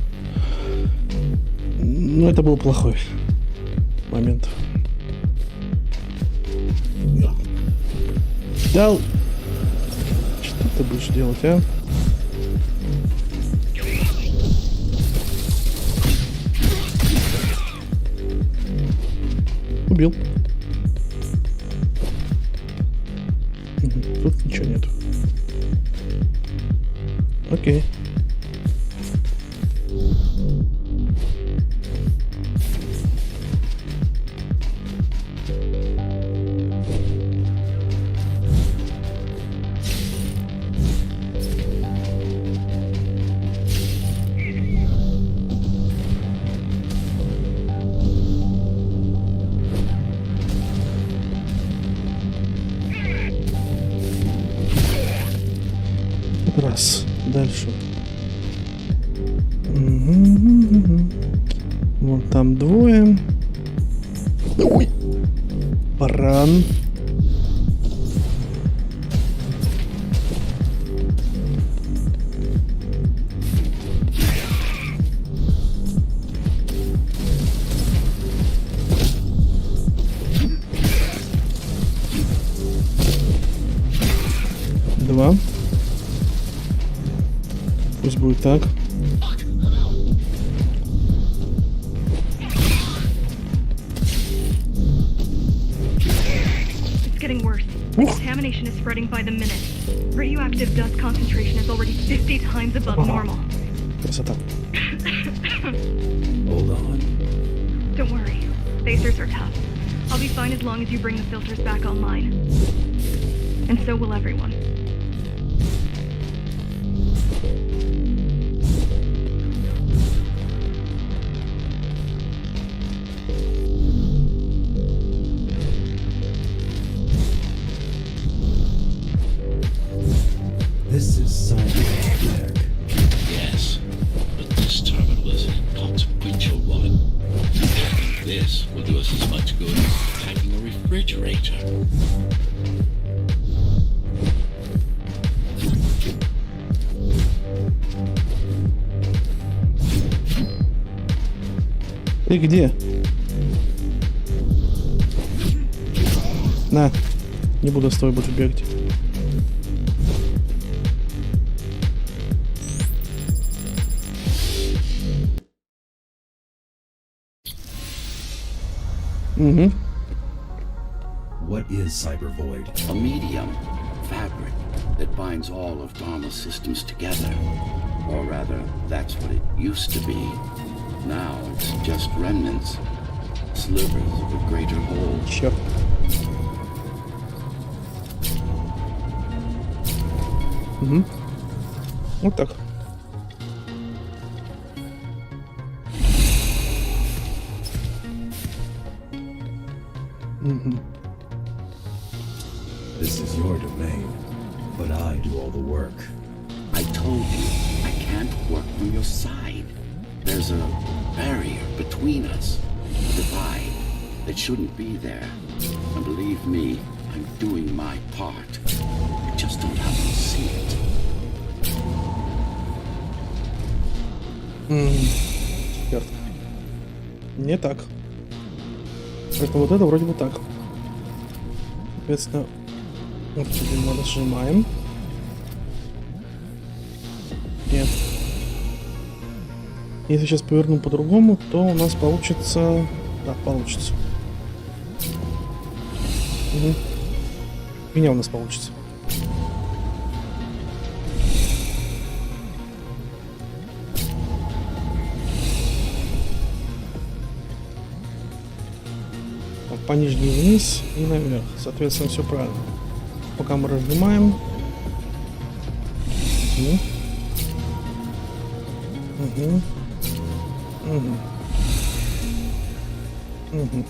Ну, это был плохой момент. Дал. Что ты будешь делать, а? Убил. Мгм, тут ничего нету. Окей. Раз. Дальше. Мгм. Вот там двое. Ой. Баран. Два. Пусть будет так. It's getting worse. The contamination is spreading by the minute. Radioactive dust concentration is already 50 times above normal. Красота. Hold on. Don't worry. Phasers are tough. I'll be fine as long as you bring the filters back online. And so will everyone. This is scientific. Yes, but this terminal is an inconsequential one. This will do us as much good as packing a refrigerator. Ты где? На. Не буду с тобой больше бегать. Угу. What is Cyber Void? A medium, fabric, that binds all of Dharma's systems together. Or rather, that's what it used to be. Now it's just remnants, slivers of a greater whole. Черт. Угу. Вот так. This is your domain, but I do all the work. I told you, I can't work from your side. There's a barrier between us, a divide that shouldn't be there. And believe me, I'm doing my part. I just don't have to see it. Черт. Не так. Поэтому вот это вроде бы так. Соответственно, вот теперь мы нажимаем. Нет. Если сейчас поверну по-другому, то у нас получится... Да, получится. Угу. У меня у нас получится. Так, по нижней вниз и наверх. Соответственно, все правильно. Пока мы разжимаем. Угу. Угу. Угу. Угу.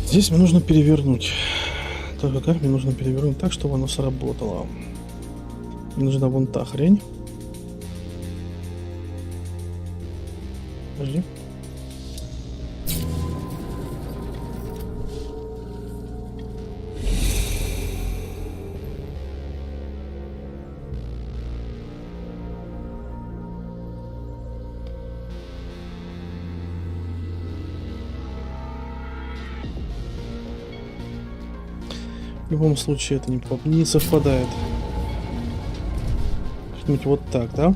Здесь мне нужно перевернуть. Так, как мне нужно перевернуть так, чтобы оно сработало? Мне нужна вон та хрень. Подожди. В любом случае это не совпадает. Как-нибудь вот так, да?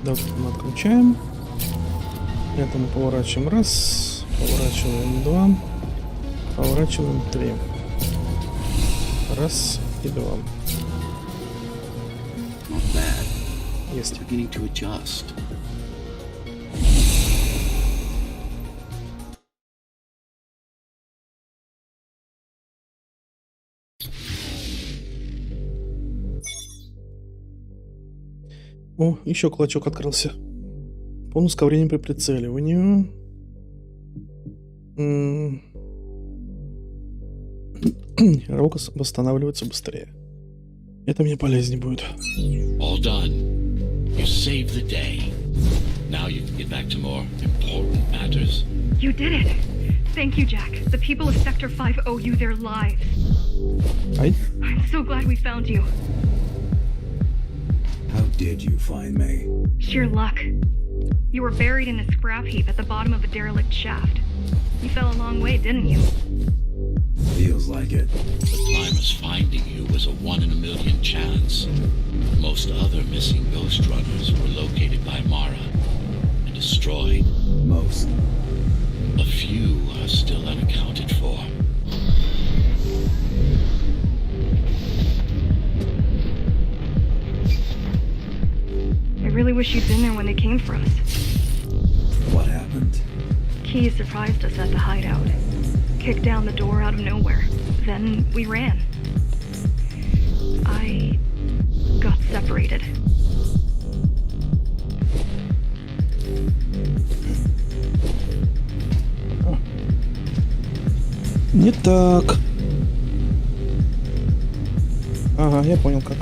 Да, вот мы откручаем. Это мы поворачиваем раз, поворачиваем два, поворачиваем три. Раз и два. Есть. О, еще клочок открылся. Бонус ко времени при прицеливании. Рог восстанавливается быстрее. Это мне полезнее будет. All done. You saved the day. Now you can get back to more important matters. You did it! Thank you, Jack. The people of Sector 5 owe you their lives. Ай. I'm so glad we found you. How did you find me? Sheer luck. You were buried in a scrap heap at the bottom of a derelict shaft. You fell a long way, didn't you? Feels like it. The climber's finding you was a 1 in a million chance. Most other missing Ghostrunners were located by Mara and destroyed. Most. A few are still unaccounted for. I really wish you'd been there when they came for us. What happened? Key surprised us at the hideout. Kicked down the door out of nowhere. Then we ran. I got separated. Не так. Ага, я понял как.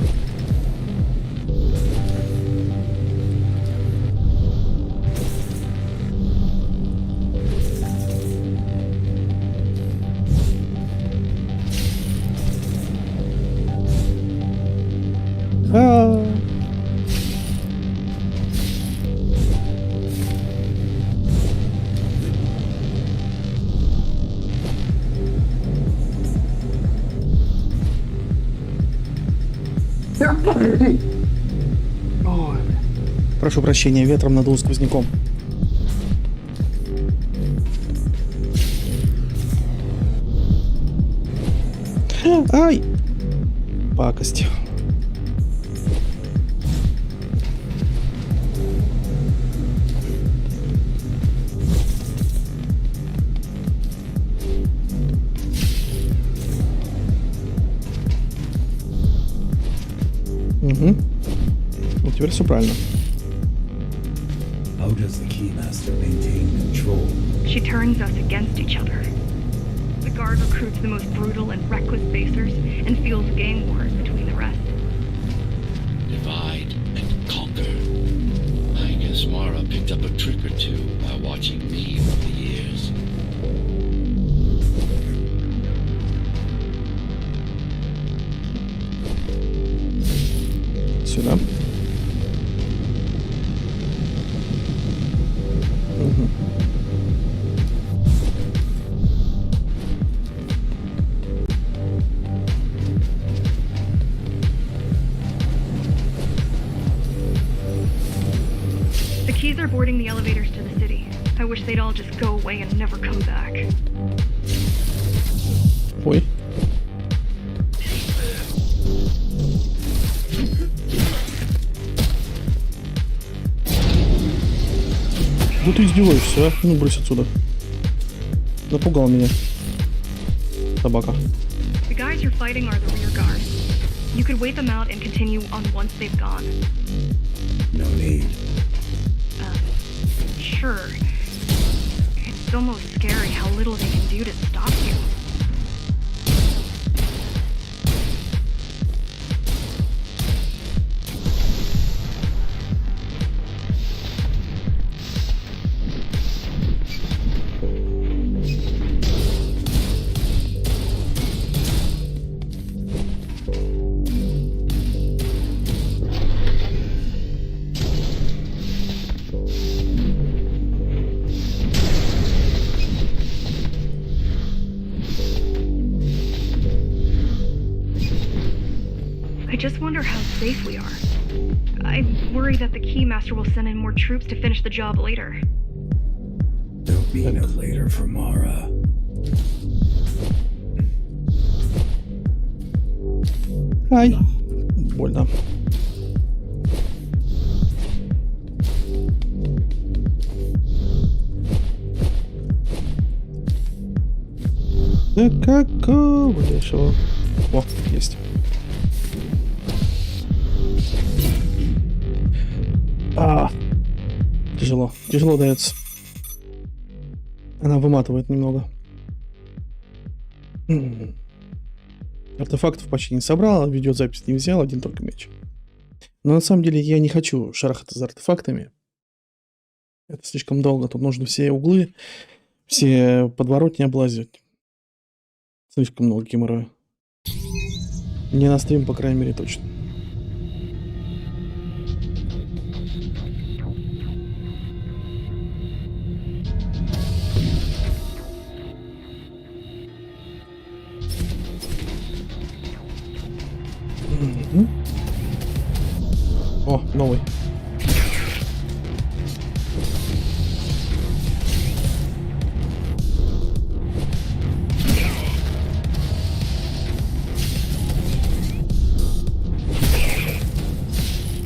Ой. Прошу прощения, ветром надул сквозняком. Ай! Пакость. Угу. Ну, теперь все правильно. How does the Keymaster maintain control? She turns us against each other. The guard recruits the most brutal and reckless basers and fuels gang wars between the rest. Divide and conquer. I guess Mara picked up a trick or two by watching me over the years. Сюда. Угу. The keys are boarding the elevators to the city. I wish they'd all just go away and never come back. Ой. Ну ты издеваешься, а? Ну брысь отсюда. Напугал меня. Собака. The guys you're fighting are the rear guard. You could wait them out and continue on once they've gone. No need. Sure. It's almost scary how little they can do to stop you. I just wonder how safe we are. I worry that the Keymaster will send in more troops to finish the job later. There'll be no later for Mara. Ай. Больно. Да какого лешего? О, есть. Тяжело. Тяжело дается. Она выматывает немного. Артефактов почти не собрал, видеозапись не взял, один только меч. Но на самом деле я не хочу шарахаться за артефактами. Это слишком долго. Тут нужно все углы, все подворотни облазить. Слишком много геморроя. Не на стрим, по крайней мере, точно. О, новый.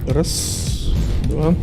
Раз, два.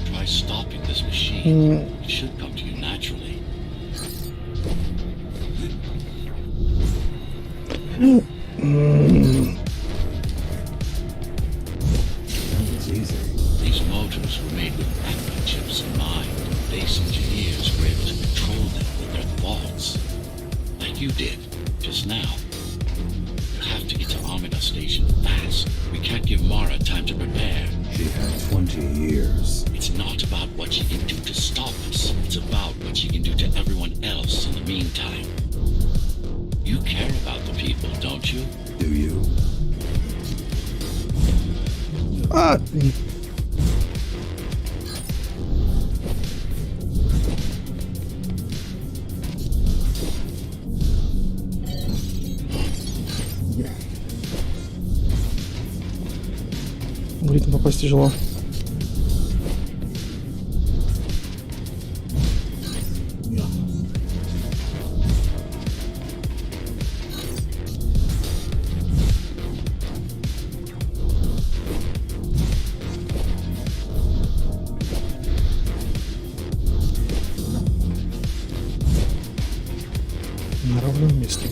Try stopping this machine. It should come to you naturally. It's easy. These motors were made with magnet chips in mind. Base engineers were able to control them with their thoughts. Like you did, just now. You have to get to Amida Station fast. We can't give Mara time to prepare. She had 20 years. It's not about what she can do to stop us. It's about what she can do to everyone else in the meantime. You care about the people, don't you? Do you? В ритм попасть тяжело. На ровном месте.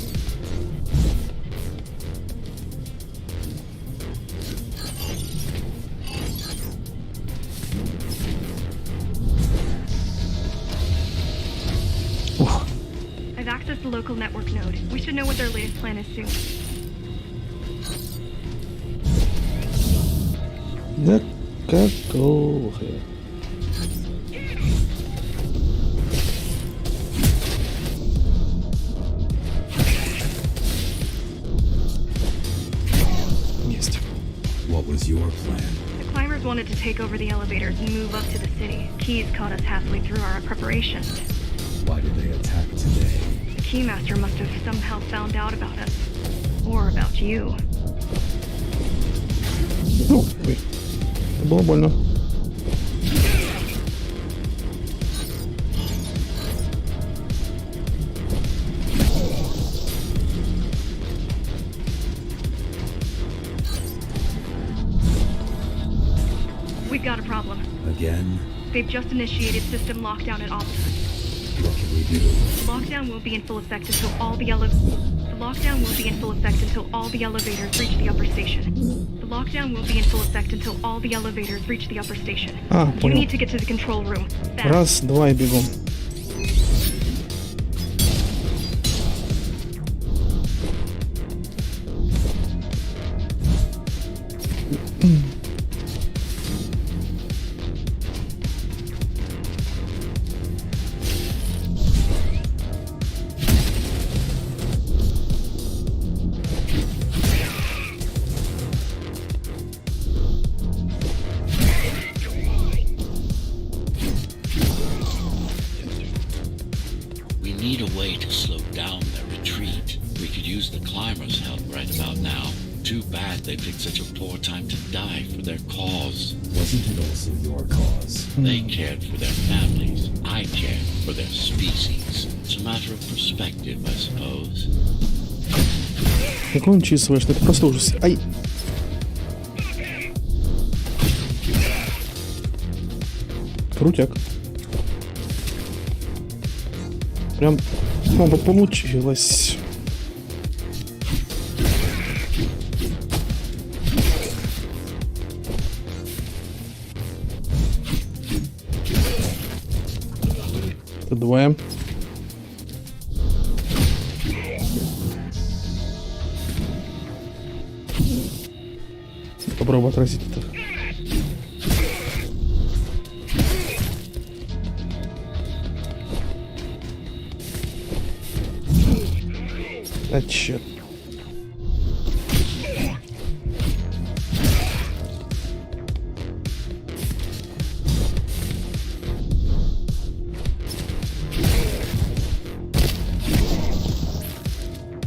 Ух. I've accessed the local network node. We should know what their latest plan is soon. Да какого хрена? Есть. What was your plan? The climbers wanted to take over the elevators and move up to the city. Keys caught us halfway through our preparation. Why did they attack today? The Keymaster must have somehow found out about us. Or about you. Ну, ой. Это было больно. We've got a problem. Again? They've just initiated system lockdown at Optus. What can we do? Lockdown won't be in full effect until all the elevators reach the upper station. The lockdown won't be in full effect until all the elevators reach the upper station. А, You понял. need to get to the control room. Fast. Раз, два и бегом. We need a way to slow down their retreat. We could use the climbers' help right about now. Too bad they picked such a poor time to die for their cause. Wasn't it also your cause? They cared for their families. I cared for their species. It's a matter of perspective, I suppose. Какой он чувствуешь? Это просто ужас. Ай! Крутяк. Прям получилось. Это двое. Попробую отразить это. А черт.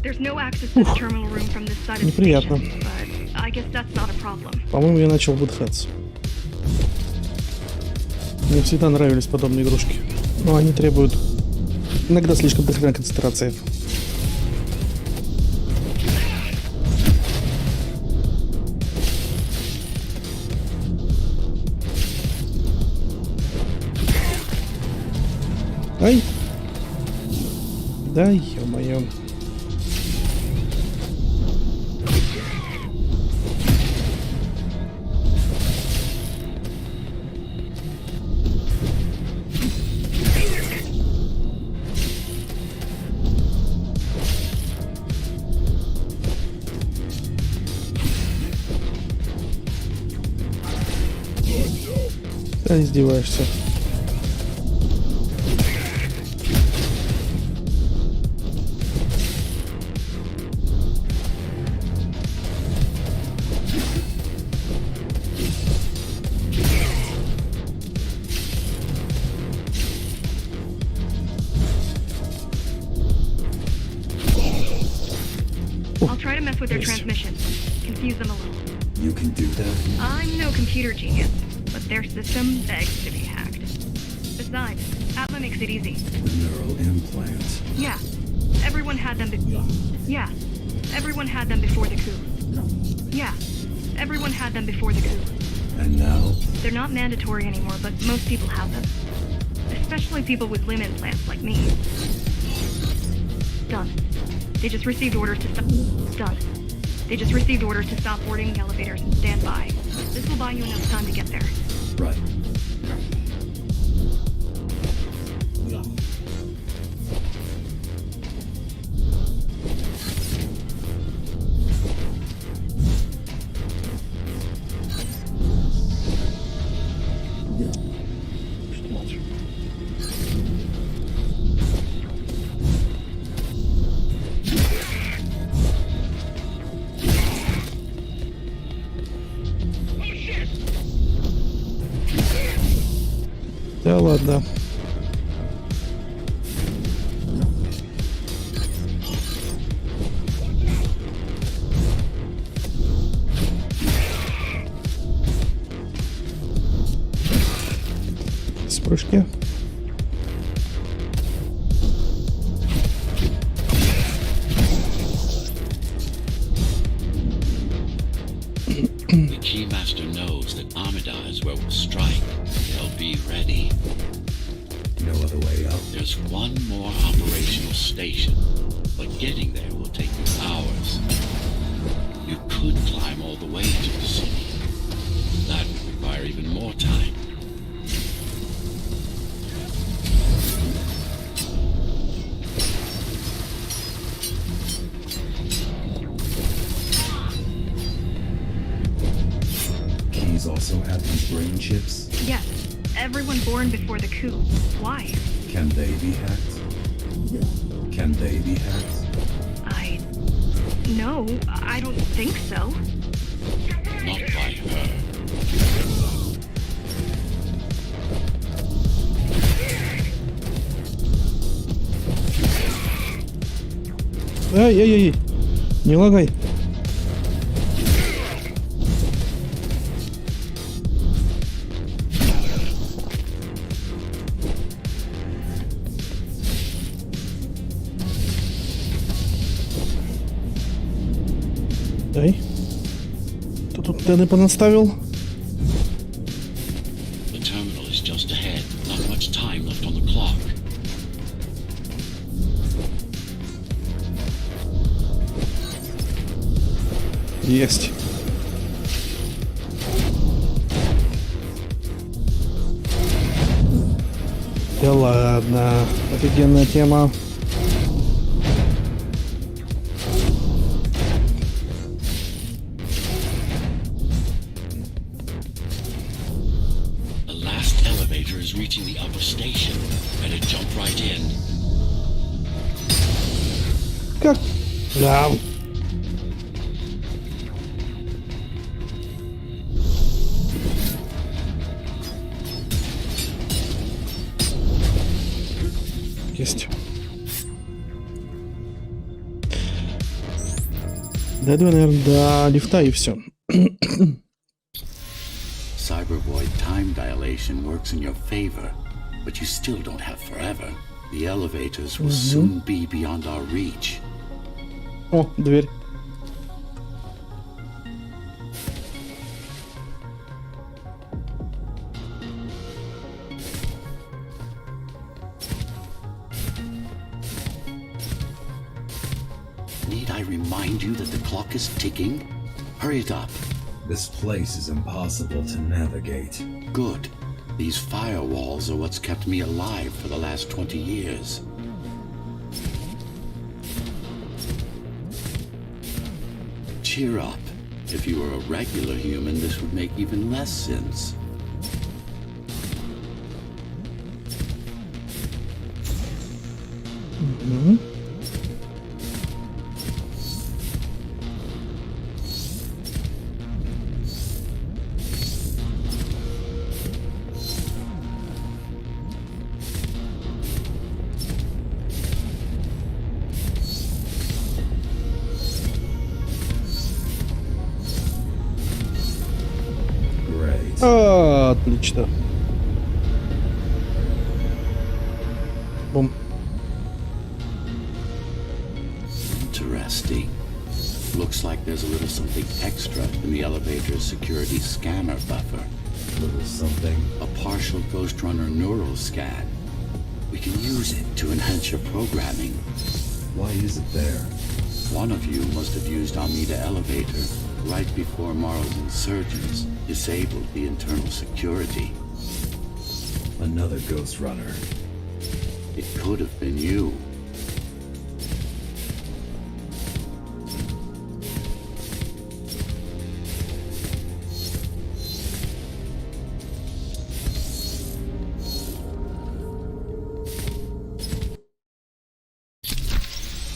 There's no access to the terminal room from this side of the Неприятно. station, but I guess that's not a problem. По-моему, я начал выдыхаться. Мне всегда нравились подобные игрушки. Но они требуют иногда слишком дохрена концентрации. Ай! Да ё-моё. Да издеваешься. I'll try to mess with their transmissions, confuse them a little. You can do that? I'm no computer genius, but their system begs to be hacked. Besides, Atla makes it easy. The neural implant. Yeah, everyone had them. Yeah, everyone had them before the coup. Yeah, everyone had them before the coup. And now? They're not mandatory anymore, but most people have them. Especially people with limb implants like me. Done. They just received orders to stop. Done. They just received orders to stop boarding the elevators and stand by. This will buy you enough time to get there. Right. Да ладно. С прыжки. The Keymaster knows that Amida is where we'll strike. They'll be ready. No other way out. There's one more operational station, but getting there will take you hours. You could climb all the way to the city. That would require even more time. Keys also have these brain chips. Yes. Everyone born before the coup. Why? Can they be hacked? Can they be hacked? No, I don't think so. Not by her. Ай-яй-яй. Не лагай. Дай. Кто тут не понаставил? The terminal is just ahead. Not much time left on the clock. Есть. Да ладно. Офигенная тема. The last elevator is reaching the upper station. Better jump right in. Как? Да. Есть. Дойду, наверное, до лифта и все. Cybervoid time dilation works in your favor, but you still don't have forever. The elevators will soon be beyond our reach. О, дверь. Need I remind you that the clock is ticking? Hurry it up. This place is impossible to navigate. Good. These firewalls are what's kept me alive for the last 20 years. Cheer up. If you were a regular human, this would make even less sense. Great. Отлично. Бум. Interesting. Looks like there's a little something extra in the elevator's security scanner buffer. Little something. A partial Ghostrunner neural scan. We can use it to enhance your programming. Why is it there? One of you must have used Amida elevator right before Morrow's insurgents disabled the internal security. Another Ghostrunner. It could have been you.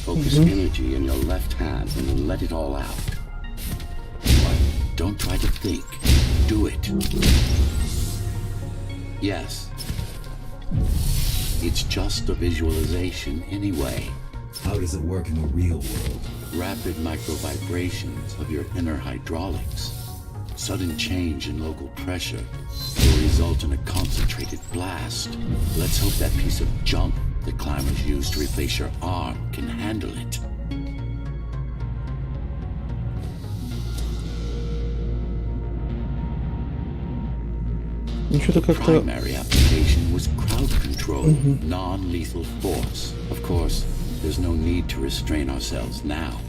Focus energy in your left hand and then let it all out. Don't try to think. Do it. Yes. It's just a visualization anyway. How does it work in the real world? Rapid micro-vibrations of your inner hydraulics. Sudden change in local pressure will result in a concentrated blast. Let's hope that piece of junk the climbers use to replace your arm can handle it. Primary application was crowd control, non-lethal force. Of course, there's no need to restrain ourselves now.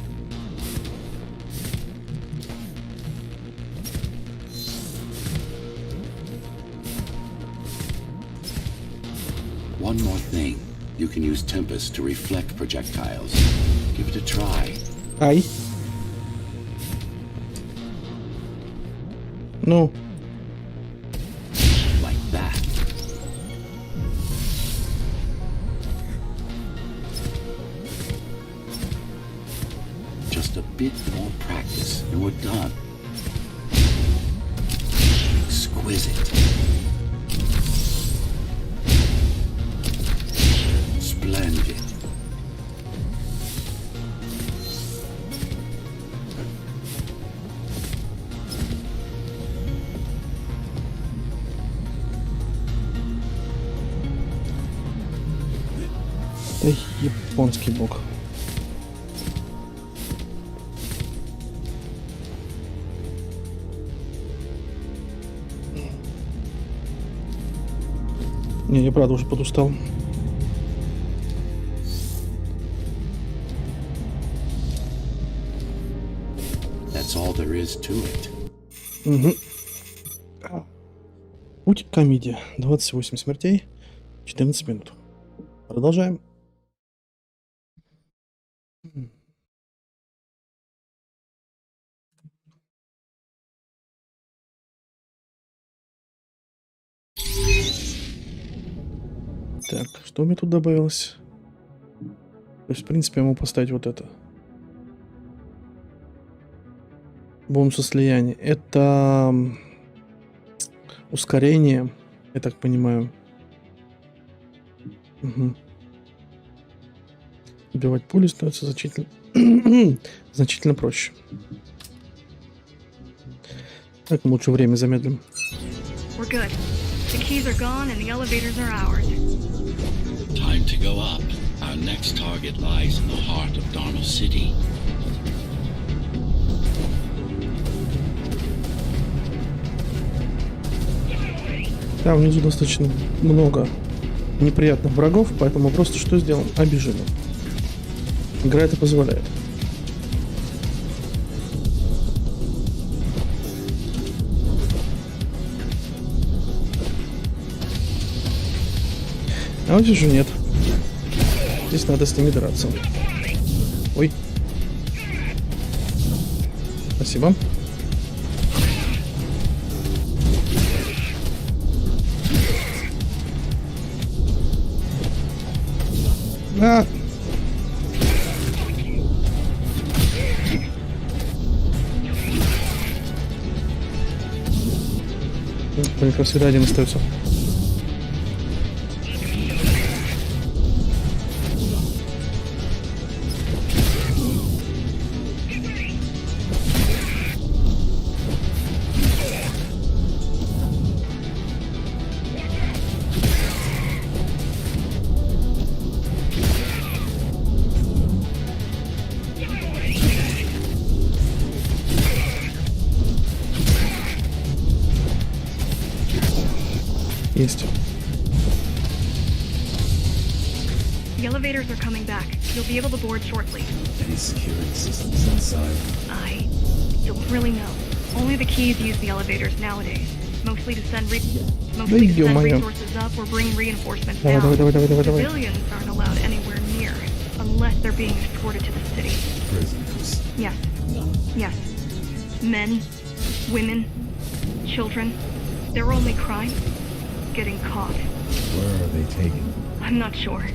One more thing. You can use Tempest to reflect projectiles. Give it a try. Ай. Ну. Like that. Just a bit more practice and we're done. Exquisite. Splendid. Да японский бог. Не, я правда уже подустал. That's all there is to it. Путь к комедии. 28 смертей, 14 минут. Продолжаем. Так, что у меня тут добавилось? То есть, в принципе, я могу поставить вот это. Бонусы слияния. Это ускорение, я так понимаю. Угу. Убивать пули становится значительно проще. Так, мы лучше время замедлим. We're good. The keys are gone and the elevators are ours. Time to go up. Our next target lies in the heart of Darnell City. Там внизу достаточно много неприятных врагов, поэтому просто что сделаем? Обижим. Игра это позволяет. А вот здесь же нет. Здесь надо с ними драться. Ой. Спасибо. А! Блин, как всегда один остается. The The elevators are coming back. You'll be able to board shortly. Any security systems inside? I don't really know. Only the keys use the elevators nowadays. Mostly to send resources up or bring reinforcements down. Civilians aren't allowed anywhere near unless they're being escorted to the city. Prisoners? Yes. Yes. Men, women, children. Their only crime? Getting caught. Where are they taken? I'm not sure.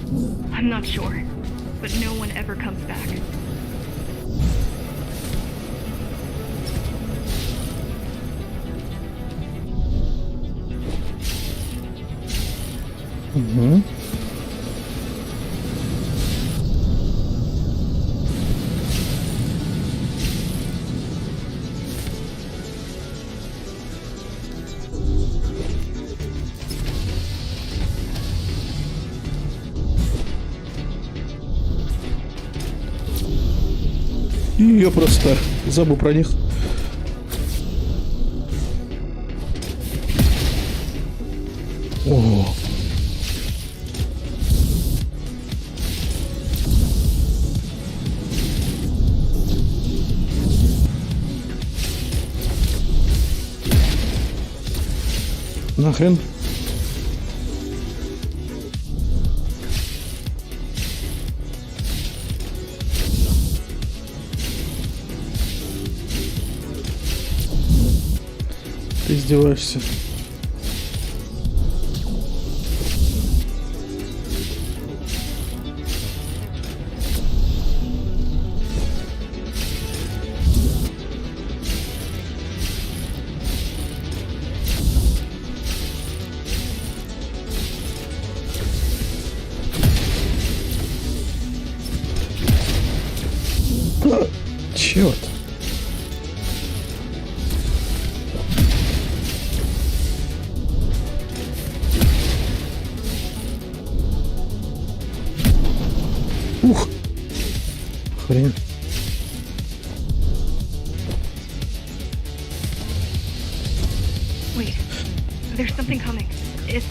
But no one ever comes back. Угу. Я просто забыл про них. О. Нахрен. Ты издеваешься. Черт. Ух. Хрен. Wait. There's something coming. It's...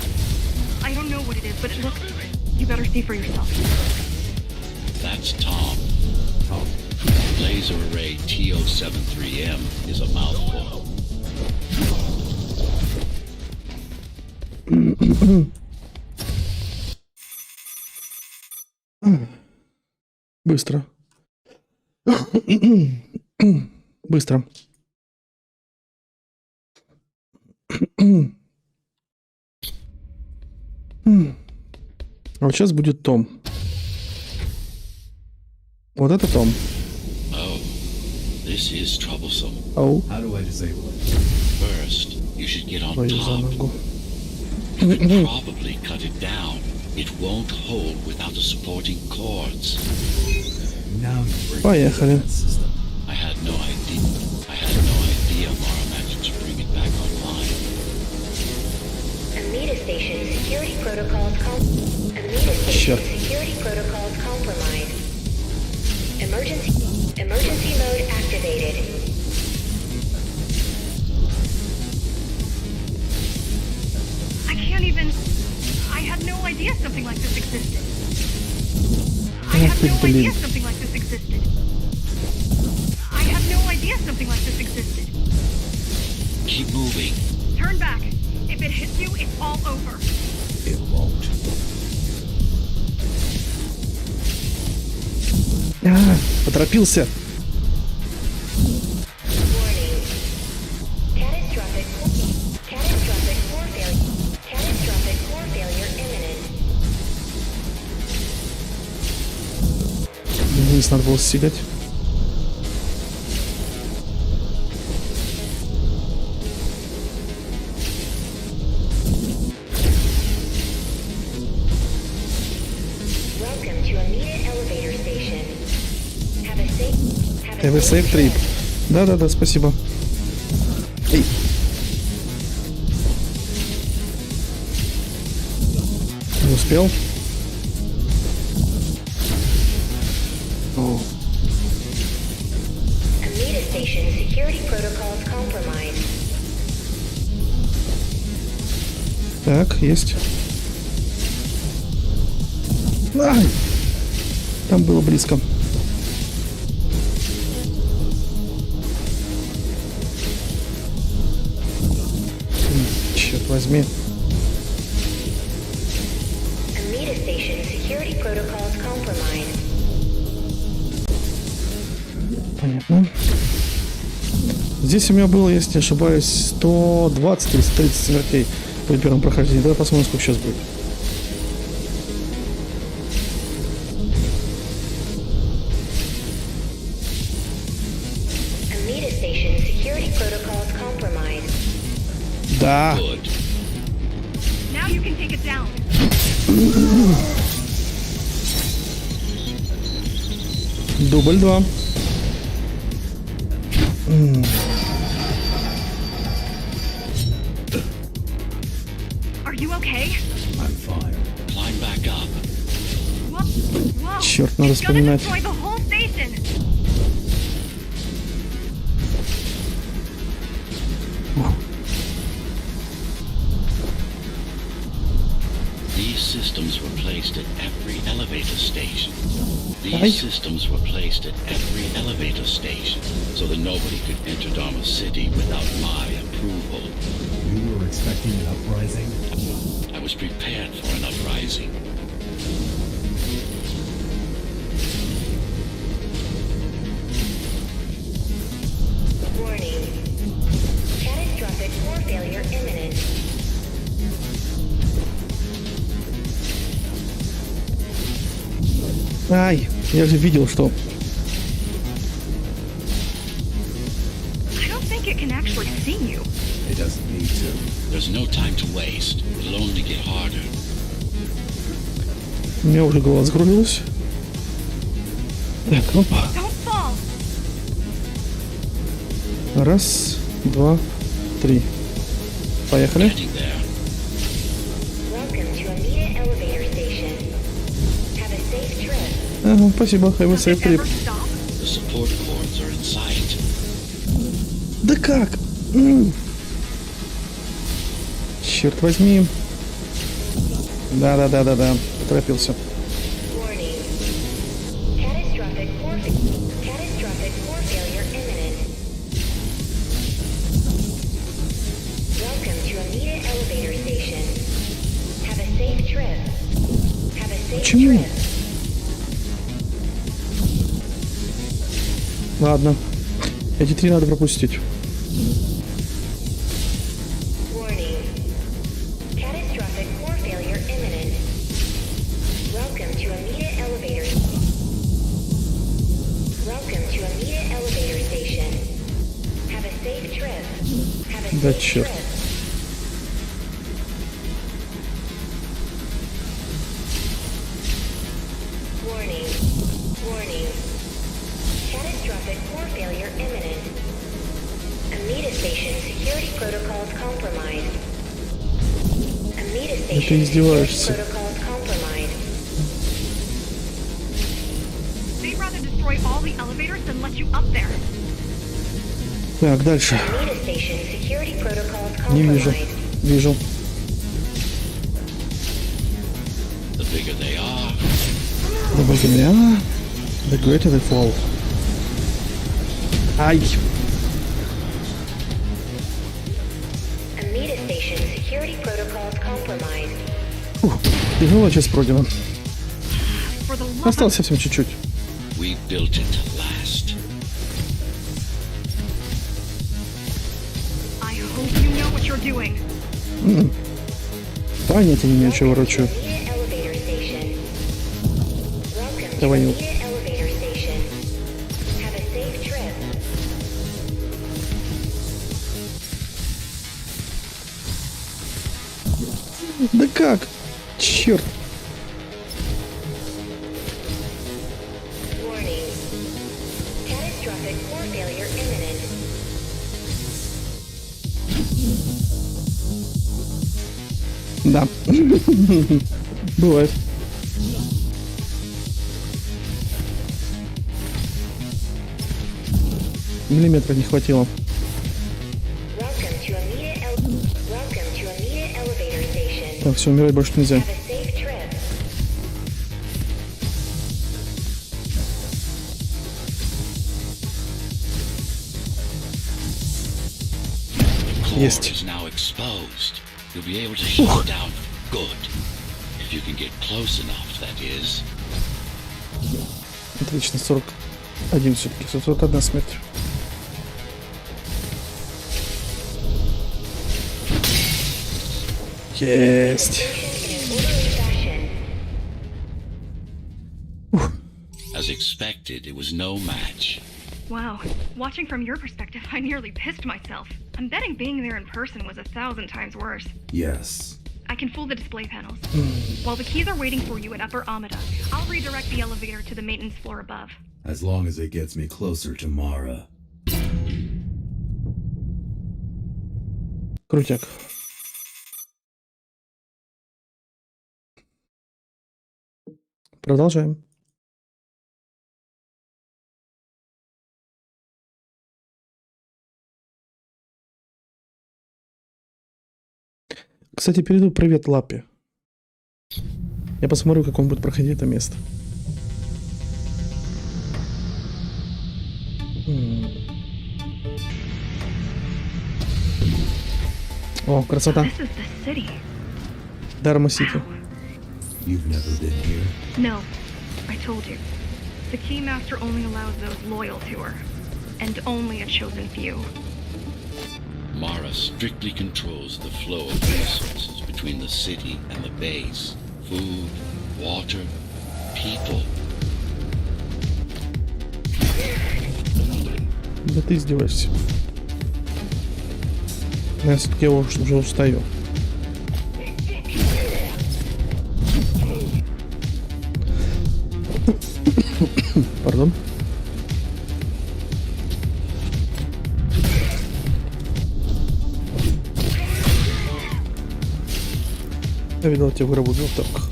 I don't know what it is, but it looks... You better see for yourself. That's Tom. Tom. Laser array TO73M is a mouthful. Быстро. Быстро. А вот сейчас будет Том. Вот это Том. Oh, this is troublesome. Ау. How do I disable it? First, you should get on Твою за top. ногу. You could probably cut it down. It won't hold without the supporting cords. Now you break Поехали. the system. I had no idea Mara managed to bring it back online. Amida Station security protocols Черт. compromised. Emergency mode activated. I can't even... I had no idea something like this existed. I had no idea something like this existed. I had no idea something like this existed. Keep moving. Turn back. If it hits you, it's all over. It won't. Поторопился. Warning. Catastrophic core failure imminent. Вниз надо было стигать. Welcome to Amida Elevator Station. Have a Have a safe trip. Да-да-да, спасибо. Эй. Не успел? О. Amida Station security protocols compromised. Так, есть. Ай! Там было близко. Черт возьми. Amida Station security protocols compromised. Понятно. Здесь у меня было, если не ошибаюсь, 120 или 130 смертей при первом прохождении. Давай посмотрим, сколько сейчас будет. Amida Station security protocols compromised. Да. Good. Now you can take it down. Дубль 2. Are you okay? I'm fine. Climb back up. Whoa. Черт, надо It's gonna вспоминать. destroy the whole station. These systems were placed at every elevator station. Aye. These systems were placed at every elevator station so that nobody could enter Dharma City without my approval. You were expecting an uprising? I was prepared for an uprising. Warning. Catastrophic core failure imminent. Ай, я же видел, что... I don't think it can actually see you. It doesn't need to. There's no time to waste. It'll only get harder. У меня уже голова закружилась. Так, опа. Don't fall. Раз, два, три. Поехали. Getting there. Welcome to Amida Elevator Station. Have a safe trip. Ага, спасибо. Have a Does safe it trip. ever stop? The support cords are in sight. Да как? Черт возьми. Да. Поторопился. Warning. Catastrophic core failure imminent. Welcome to Amida Elevator Station. Have a safe trip. Have a safe Почему? trip. Ладно. Эти три надо пропустить. Warning. Catastrophic core failure imminent. Welcome to Amida Elevator. Welcome to Amida Elevator Station. Have a safe trip. Have a Да safe черт. trip. Warning. Catastrophic core failure imminent. Amida Station security protocols compromised. Amida Station security издеваешься. protocols compromised. They'd rather destroy all the elevators than let you up there. Так, дальше. Amida Station security protocols Не вижу. compromised. Вижу. The bigger they are, The bigger they are, the greater they fall. Ай. Amida Station security protocols compromised. Фух, тяжело сейчас пройдено. For the love Осталось of... совсем чуть-чуть. we built it to last. I hope you know what you're doing. Понятия не имею, чего ворочу. Amida Elevator Station. Welcome to Давай, Нил. Amida Elevator Station. Have a safe trip. Да как? Черт. Warning. Catastrophic core failure imminent. Да. Бывает. Миллиметра не хватило. Welcome to Amida Elevator Station. Так, все, умирать больше нельзя. Have a safe trip. Есть. is now exposed. You'll be able to shut it down for good. If you can get close enough, that is. Отлично, 41 все-таки. 41 смерть. Есть. As expected, it was no match. Wow. Watching from your perspective, I nearly pissed myself. I'm betting being there in person was 1,000 times worse. Yes. I can fool the display panels. While the keys are waiting for you at Upper Amida, I'll redirect the elevator to the maintenance floor above. As long as it gets me closer to Mara. Крутяк. Продолжаем. Кстати, перейду привет Лапе. Я посмотрю, как он будет проходить это место. О, красота. This is the city. Дарма-Сити. You've never been here? No, I told you. The Keymaster only allows those loyal to her. And only a chosen few. Mara strictly controls the flow of resources between the city and the base. Food, water, people. Да ты издеваешься. Я все-таки уже устаю. Пардон. Я видел тебя гробу в тапках.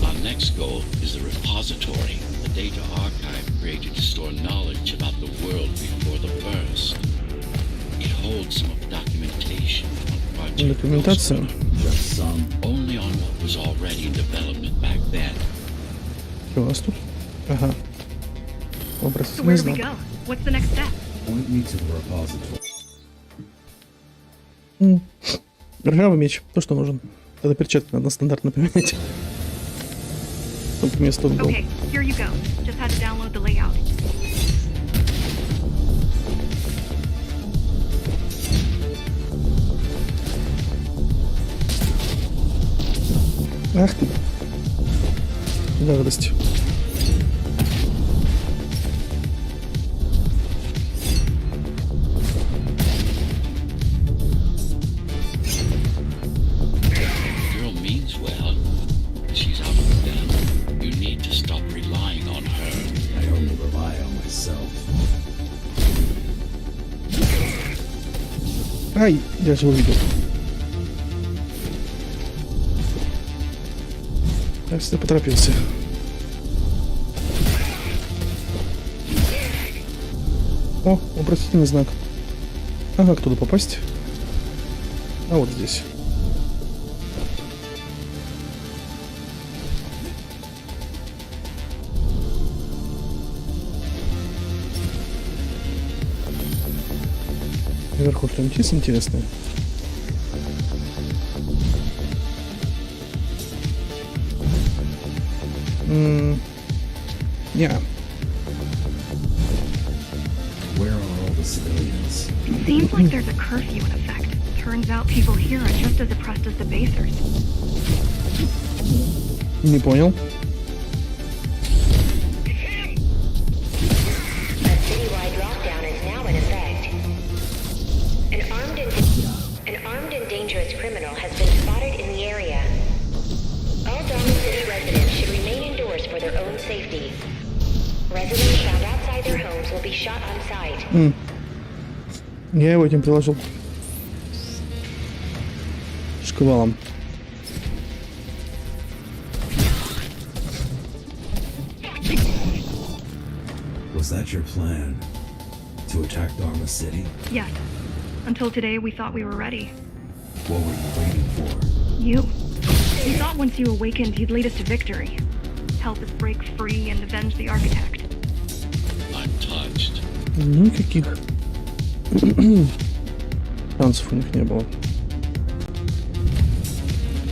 Our next goal is the repository, the data archive created to store knowledge about the world before the burst. It holds some of the documentation on Project Документация. Ghostrunner, Just some. only on what was already in development back then. Что у нас тут? Ага. So Вопросительный where do we знак. go? What's the next step? Point me to the repository. Ржавый меч. То, что нужен. Тогда перчатки надо стандартно поменять. Чтобы вместо был. Okay, here you go. Just had to download the layout. Ах ты. Гадость. Girl means well. She's out of them. You need to stop relying on her. I only rely on myself. Ай, я же увидел. Я всегда поторопился. О, вопросительный знак. А как туда попасть? А вот здесь. Наверху что-нибудь есть интересное? Не. Where are all the civilians? Seems like there's a curfew in effect. Turns out people here are just as oppressed as the basers. Не понял. A citywide lockdown is now in effect. An armed and dangerous criminal has been spotted in the area. All Dharma City residents should remain indoors for their own safety. Residents found outside their homes will be shot on sight. Я его этим приложил. Шквалом. Was that your plan? To attack Dharma City? Yes. Until today, we thought we were ready. What were you waiting for? You. We thought once you awakened, you'd lead us to victory. Help us break free and avenge the Architect. Никаких шансов у них не было.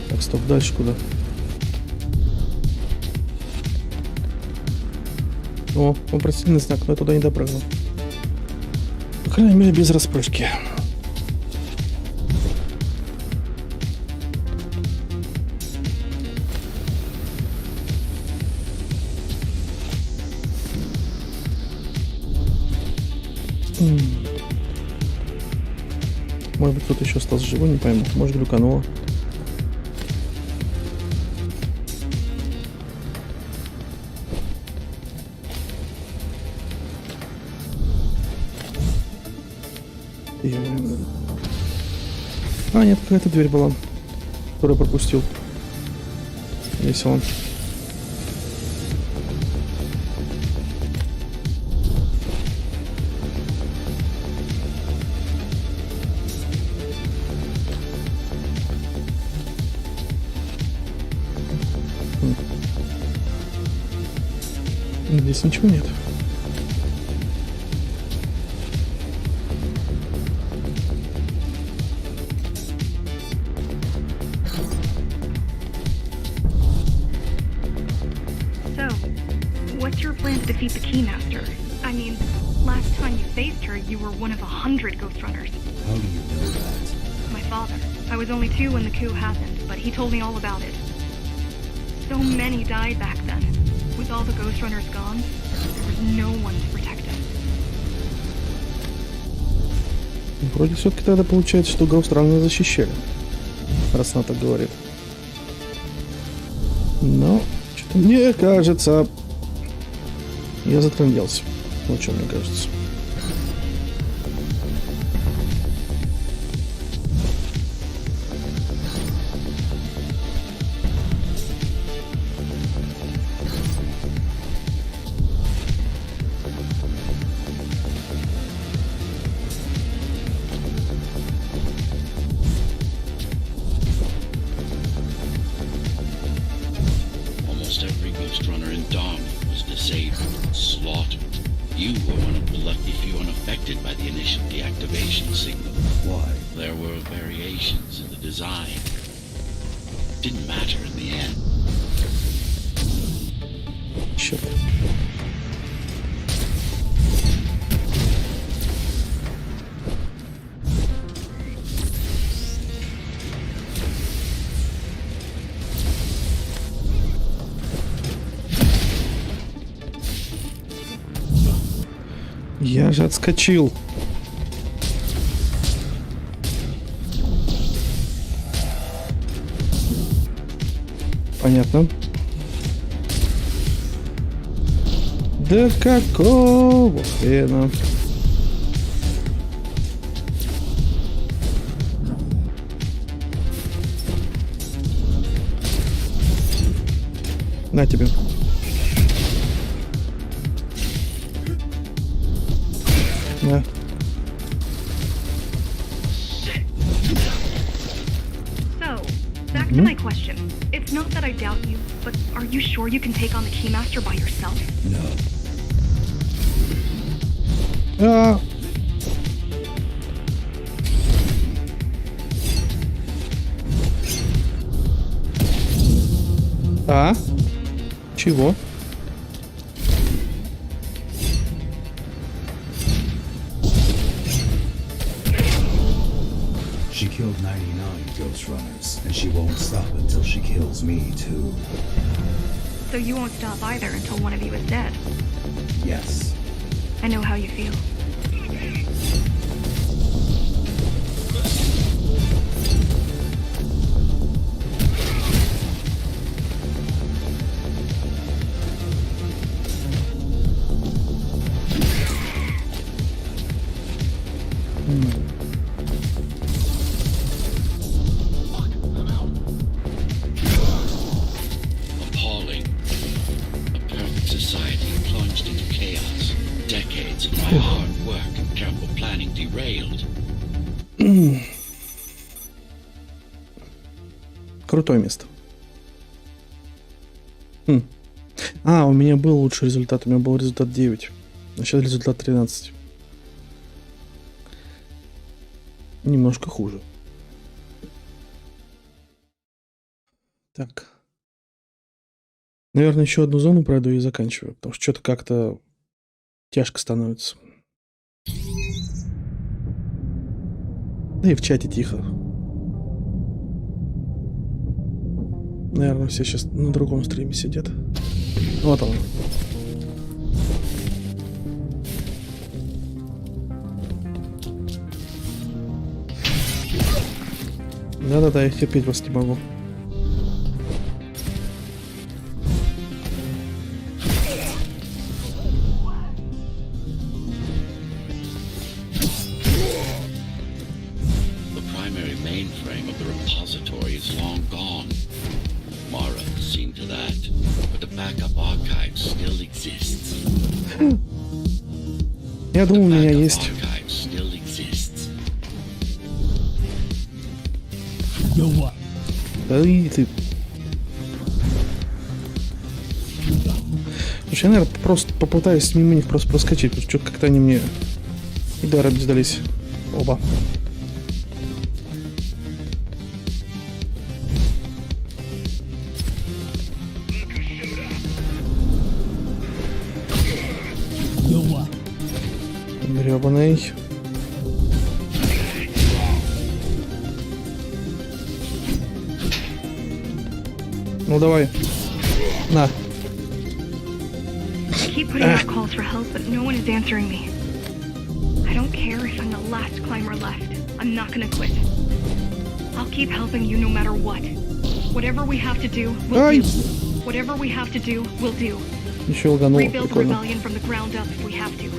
Так, стоп, дальше куда? О, вопросительный знак, но я туда не допрыгнул. По крайней мере, без распрыжки. Может быть, кто-то еще остался живой, не пойму. Может, глюкануло. А, нет, какая-то дверь была, которую я пропустил. Весело. Здесь ничего нет. What's your plan to defeat the Keymaster? I mean, last time you faced her, you were one of 100 Ghostrunners. How do you know that? My father. I was only 2 when the coup happened, but he told me all about it. So many died back then. With all the Ghostrunners gone, there was no one to protect us. Вроде все-таки тогда получается, что Ghostrunner защищали. Раз она так говорит. Но, что-то мне кажется... Я затрынделся. Вот что мне кажется. Almost every Ghostrunner in Dawn was disabled, slaughtered. You were one of the lucky few unaffected by the initial deactivation signal. Why? There were variations in the design. Didn't matter in the end. Черт. Я же отскочил. Понятно. Да какого хрена? На тебе. Да. So, back to my question. It's not that I doubt you, but are you sure you can take on the Keymaster by yourself? No. А. А? Чего? She killed 99 Ghostrunners, and she won't stop until she kills me, too. So you won't stop either until one of you is dead. Yes. I know how you feel. Appalling. A perfect society plunged into chaos. Decades of my hard work and careful planning derailed. Крутое место. А, у меня был лучший результат. У меня был результат 9. А сейчас результат 13. немножко хуже. Так. Наверное, еще одну зону пройду и заканчиваю, потому что что-то как-то тяжко становится. Да и в чате тихо. Наверное, все сейчас на другом стриме сидят. Вот он. Да-да-да, я терпеть вас не могу. Я думаю, у меня есть. Да и ты. Слушай, я, наверное, просто попытаюсь мимо них просто проскочить, потому что как-то они мне и даром не сдались. Оба. Гребаный. Ну давай. На. I keep putting out calls for help, but no one is answering me. I don't care if I'm the last climber left. I'm not gonna quit. I'll keep helping you no matter what. Whatever we have to do, we'll do. Whatever we have to do, we'll do. Еще лганул. Rebuild the rebellion from the ground up if we have to.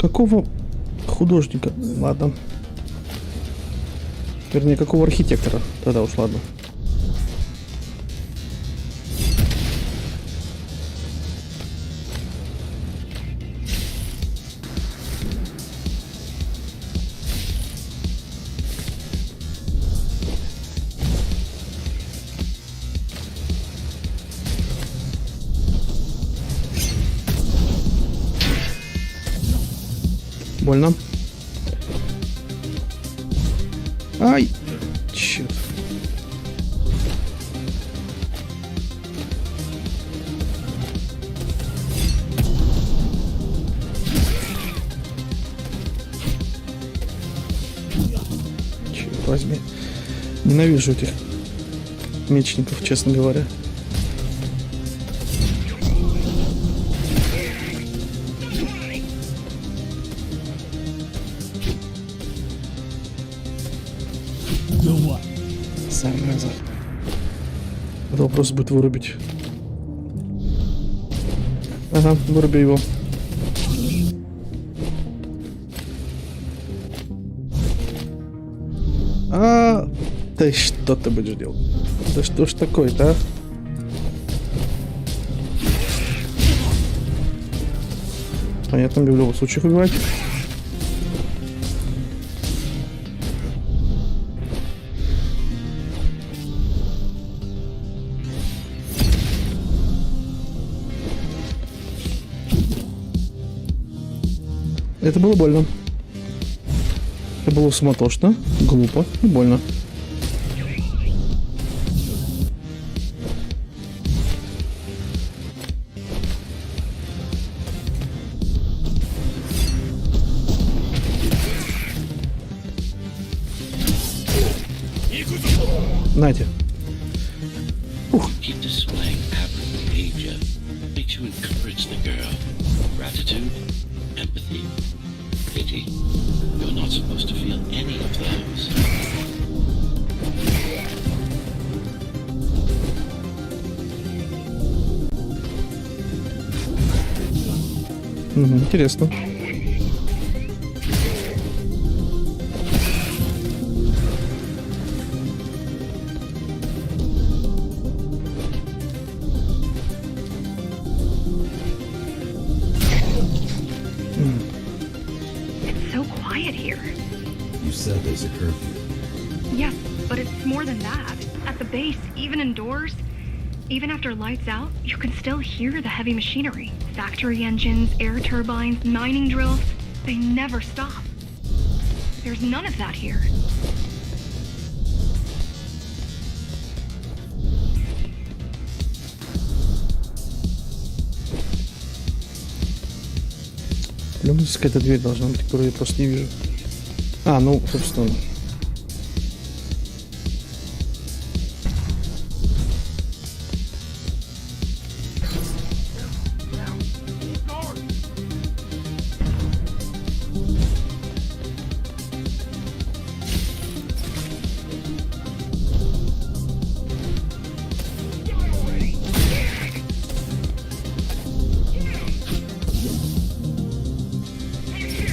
Какого художника? Ладно. Вернее, какого архитектора? Тогда уж ладно. Больно. Ай! Черт. Черт возьми. Ненавижу этих мечников, честно говоря. Зараза. Это вопрос будет вырубить. Ага, выруби его. Да что ты будешь делать? Да что ж такое-то, а? Понятно, в любом случае убивать. Это было больно. Это было суматошно, глупо и больно. Нате. Ух. Empathy, pity. You're not supposed to feel any of those. Интересно. There's a curfew. Yes, but it's more than that. At the base, even indoors, even after lights out, you can still hear the heavy machinery. Factory engines, air turbines, mining drills, they never stop. There's none of that here. Ну, здесь какая-то дверь должна быть, которую я просто не вижу. А, ну, собственно.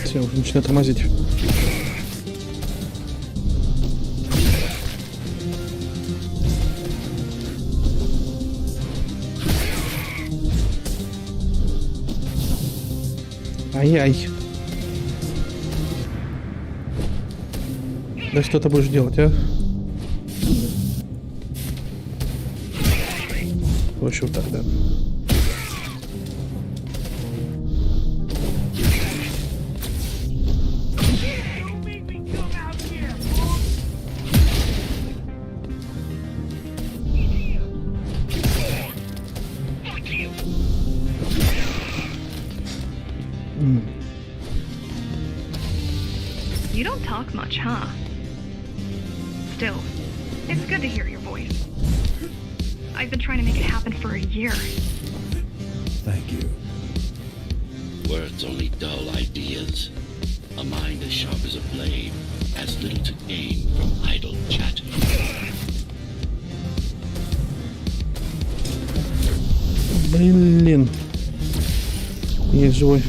Все, уже начинает тормозить. Ай-яй. Да что ты будешь делать, а? В общем, так, да. You don't talk much, huh? Still, it's good to hear your voice. I've been trying to make it happen for a year. Thank you. Words only dull ideas. A mind as sharp as a blade has little to gain from idle chatter. Блин. Есть живой.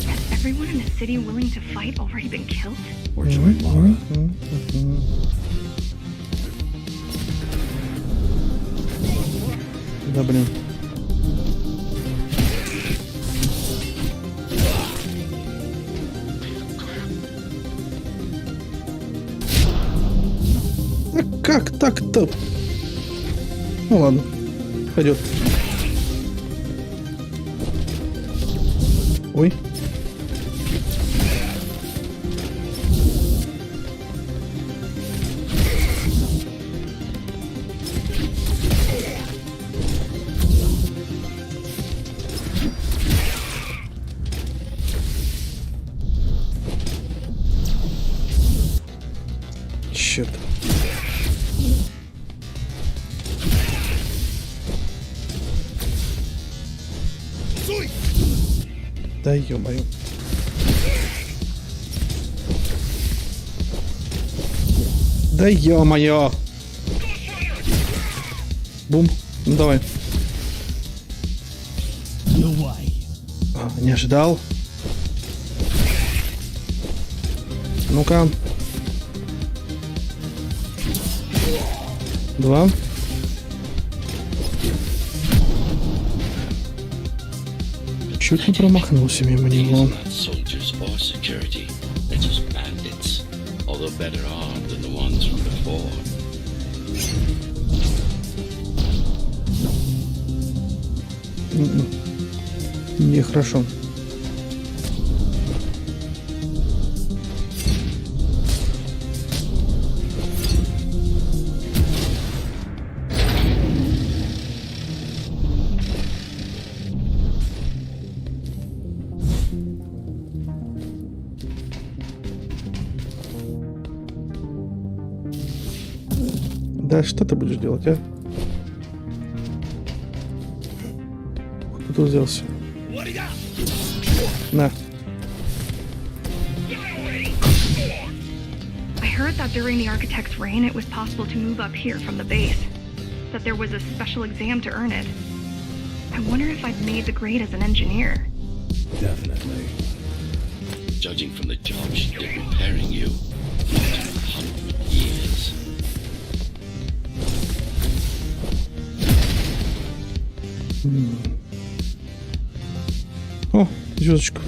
Has everyone in the city willing to fight already been killed? We're joined, Laura. Да, блин. А как так-то? Ну ладно, пойдет. Ой. Черт. Да ё-моё. Да ё-моё. Бум. Ну давай. А, не ожидал. Ну-ка. 2. Чуть не промахнулся мимо These него. are not soldiers or security. They're just bandits, although better armed than the ones from before. Нехорошо. Да что ты будешь делать, а? Кто тут взялся? На. I heard that during the architect's reign it was possible to move up here from the base. That there was a special exam to earn it. I wonder if I've made the grade as an engineer. Definitely. Judging from the job she did repairing you, 100 years. О, звездочка.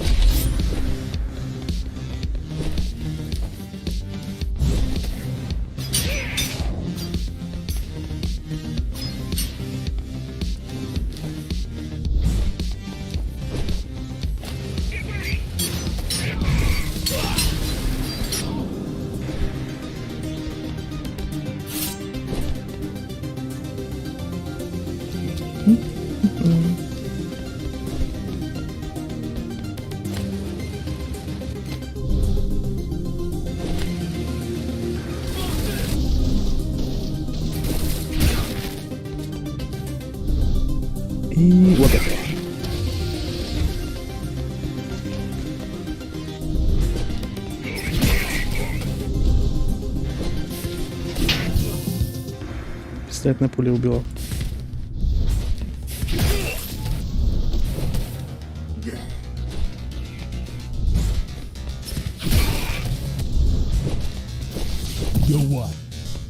И вот это. Пистолетная пуля убила.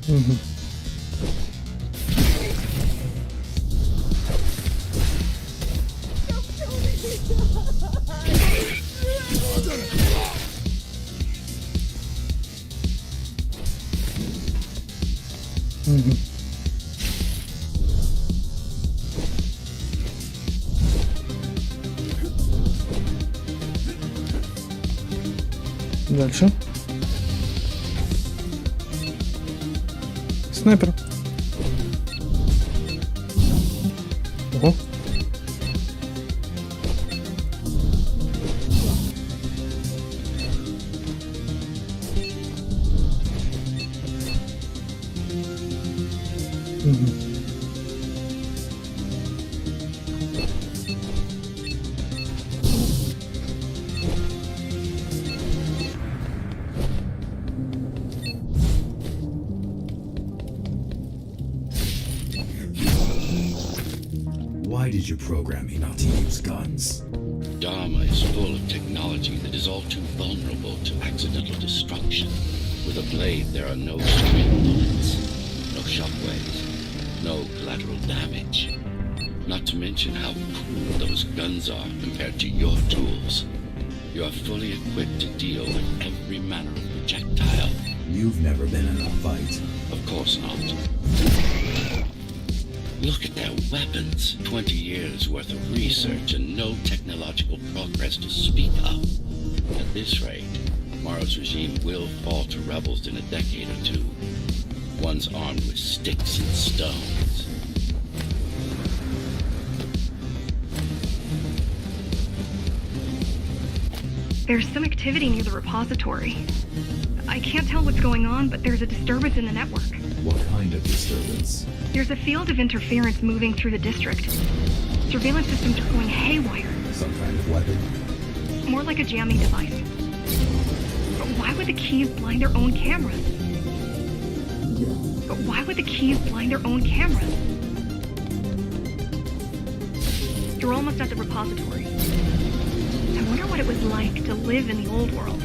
Угу. Угу. Дальше. Снайпер. Ого. Угу. Why did you program me not to use guns? Dharma is full of technology that is all too vulnerable to accidental destruction. With a blade, there are no string bullets, no shockwaves, no collateral damage. Not to mention how cool those guns are compared to your tools. You are fully equipped to deal with every manner of projectile. You've never been in a fight. Of course not. Look at their weapons. 20 years worth of research and no technological progress to speak of. At this rate, Mara's regime will fall to rebels in a decade or two. Ones armed with sticks and stones. There's some activity near the repository. I can't tell what's going on, but there's a disturbance in the network. What kind of disturbance? There's a field of interference moving through the district. Surveillance systems are going haywire. Some kind of weapon? More like a jamming device. But why would the keys blind their own cameras? But why would the keys blind their own cameras? You're almost at the repository. I wonder what it was like to live in the old world.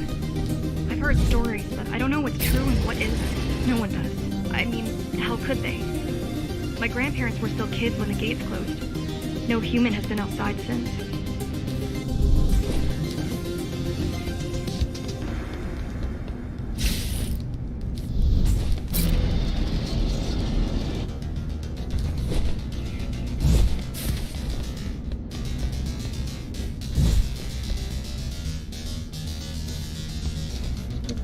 I've heard stories, but I don't know what's true and what isn't. No one does. I mean, how could they? My grandparents were still kids when the gates closed. No human has been outside since.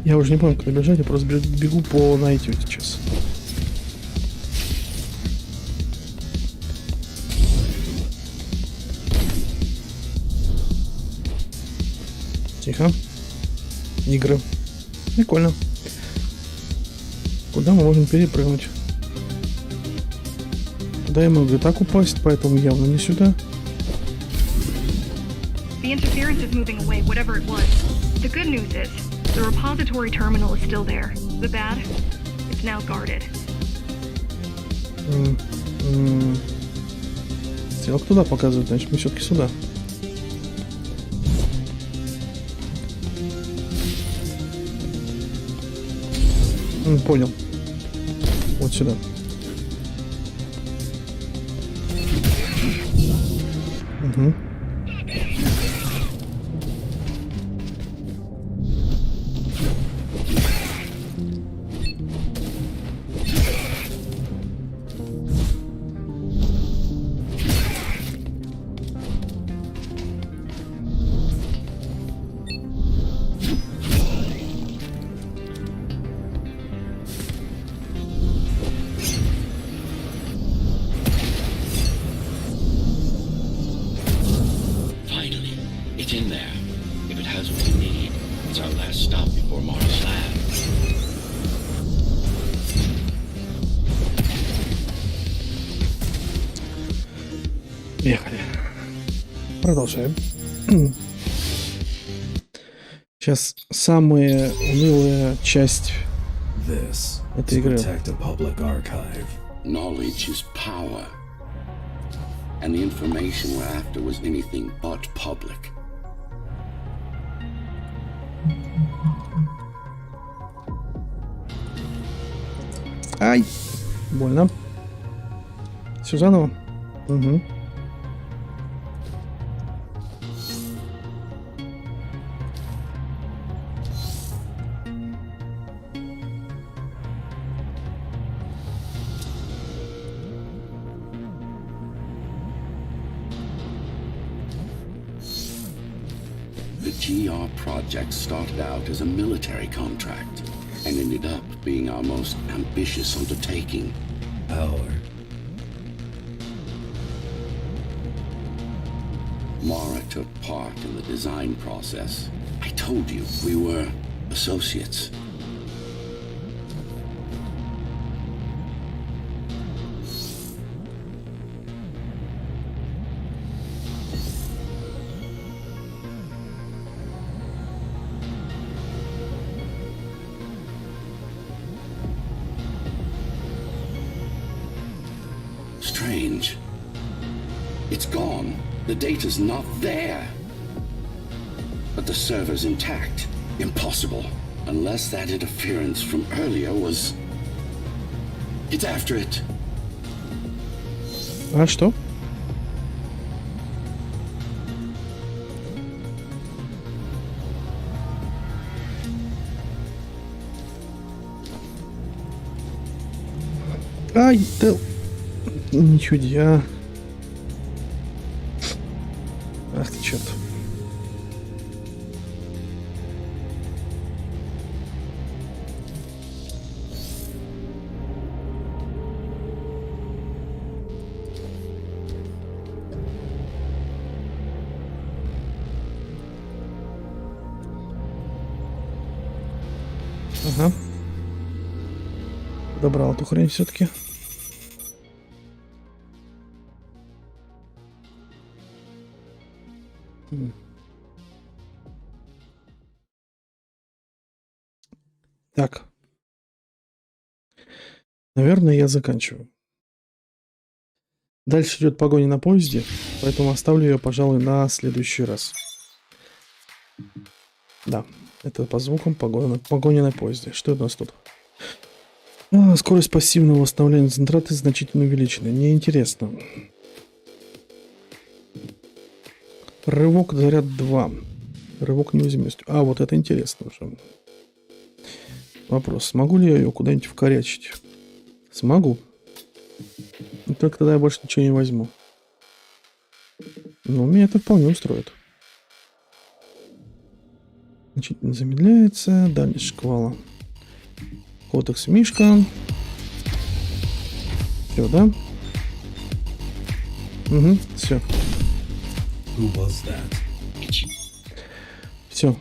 Я уже не помню, куда бежать, я просто бегу по найту сейчас. Тихо. Игры. Прикольно. Куда мы можем перепрыгнуть? Туда я могу и так упасть, поэтому явно не сюда. The interference is moving away, whatever it was. The good news is, the repository terminal is still there. The bad, it's now guarded. Стрелка туда показывает, значит мы все-таки сюда. Понял. Вот сюда. Угу. It's in there. If it has what we need, it's our last stop before Mara's lab. Ехали. продолжаем. Сейчас самая унылая часть This этой to игры. protect a public archive. Knowledge is power. And the information we're after was anything but public. Ай! Больно. Все заново? Угу. The GR project started out as a military contract and ended up being our most ambitious undertaking. Power. Mara took part in the design process. I told you we were associates. Strange. It's gone. The data's not there. But the server's intact. Impossible. Unless that interference from earlier was... It's after it. А что? Ай, да... Ничего, я... Ах ты, черт. Ага. Добрал эту хрень все-таки. Так. Наверное, я заканчиваю. Дальше идет погоня на поезде, поэтому оставлю ее, пожалуй, на следующий раз. Да, это по звукам погоня на поезде. Что у нас тут? Скорость пассивного восстановления концентрата значительно увеличена. Неинтересно. Рывок заряд 2. Рывок неуязвимости. А, вот это интересно уже. Вопрос, смогу ли я ее куда-нибудь вкорячить? Смогу. Но только тогда я больше ничего не возьму. Но меня это вполне устроит. Значительно замедляется. Дальность шквала. Кодекс Мишка. Все, да? Угу, все. Who was that? Все.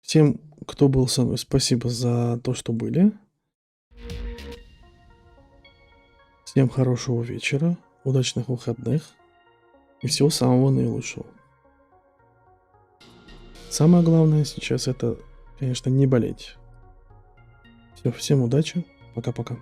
Всем, кто был со мной, спасибо за то, что были. Всем хорошего вечера, удачных выходных и всего самого наилучшего. Самое главное сейчас это, конечно, не болеть. Все, всем удачи. Пока-пока.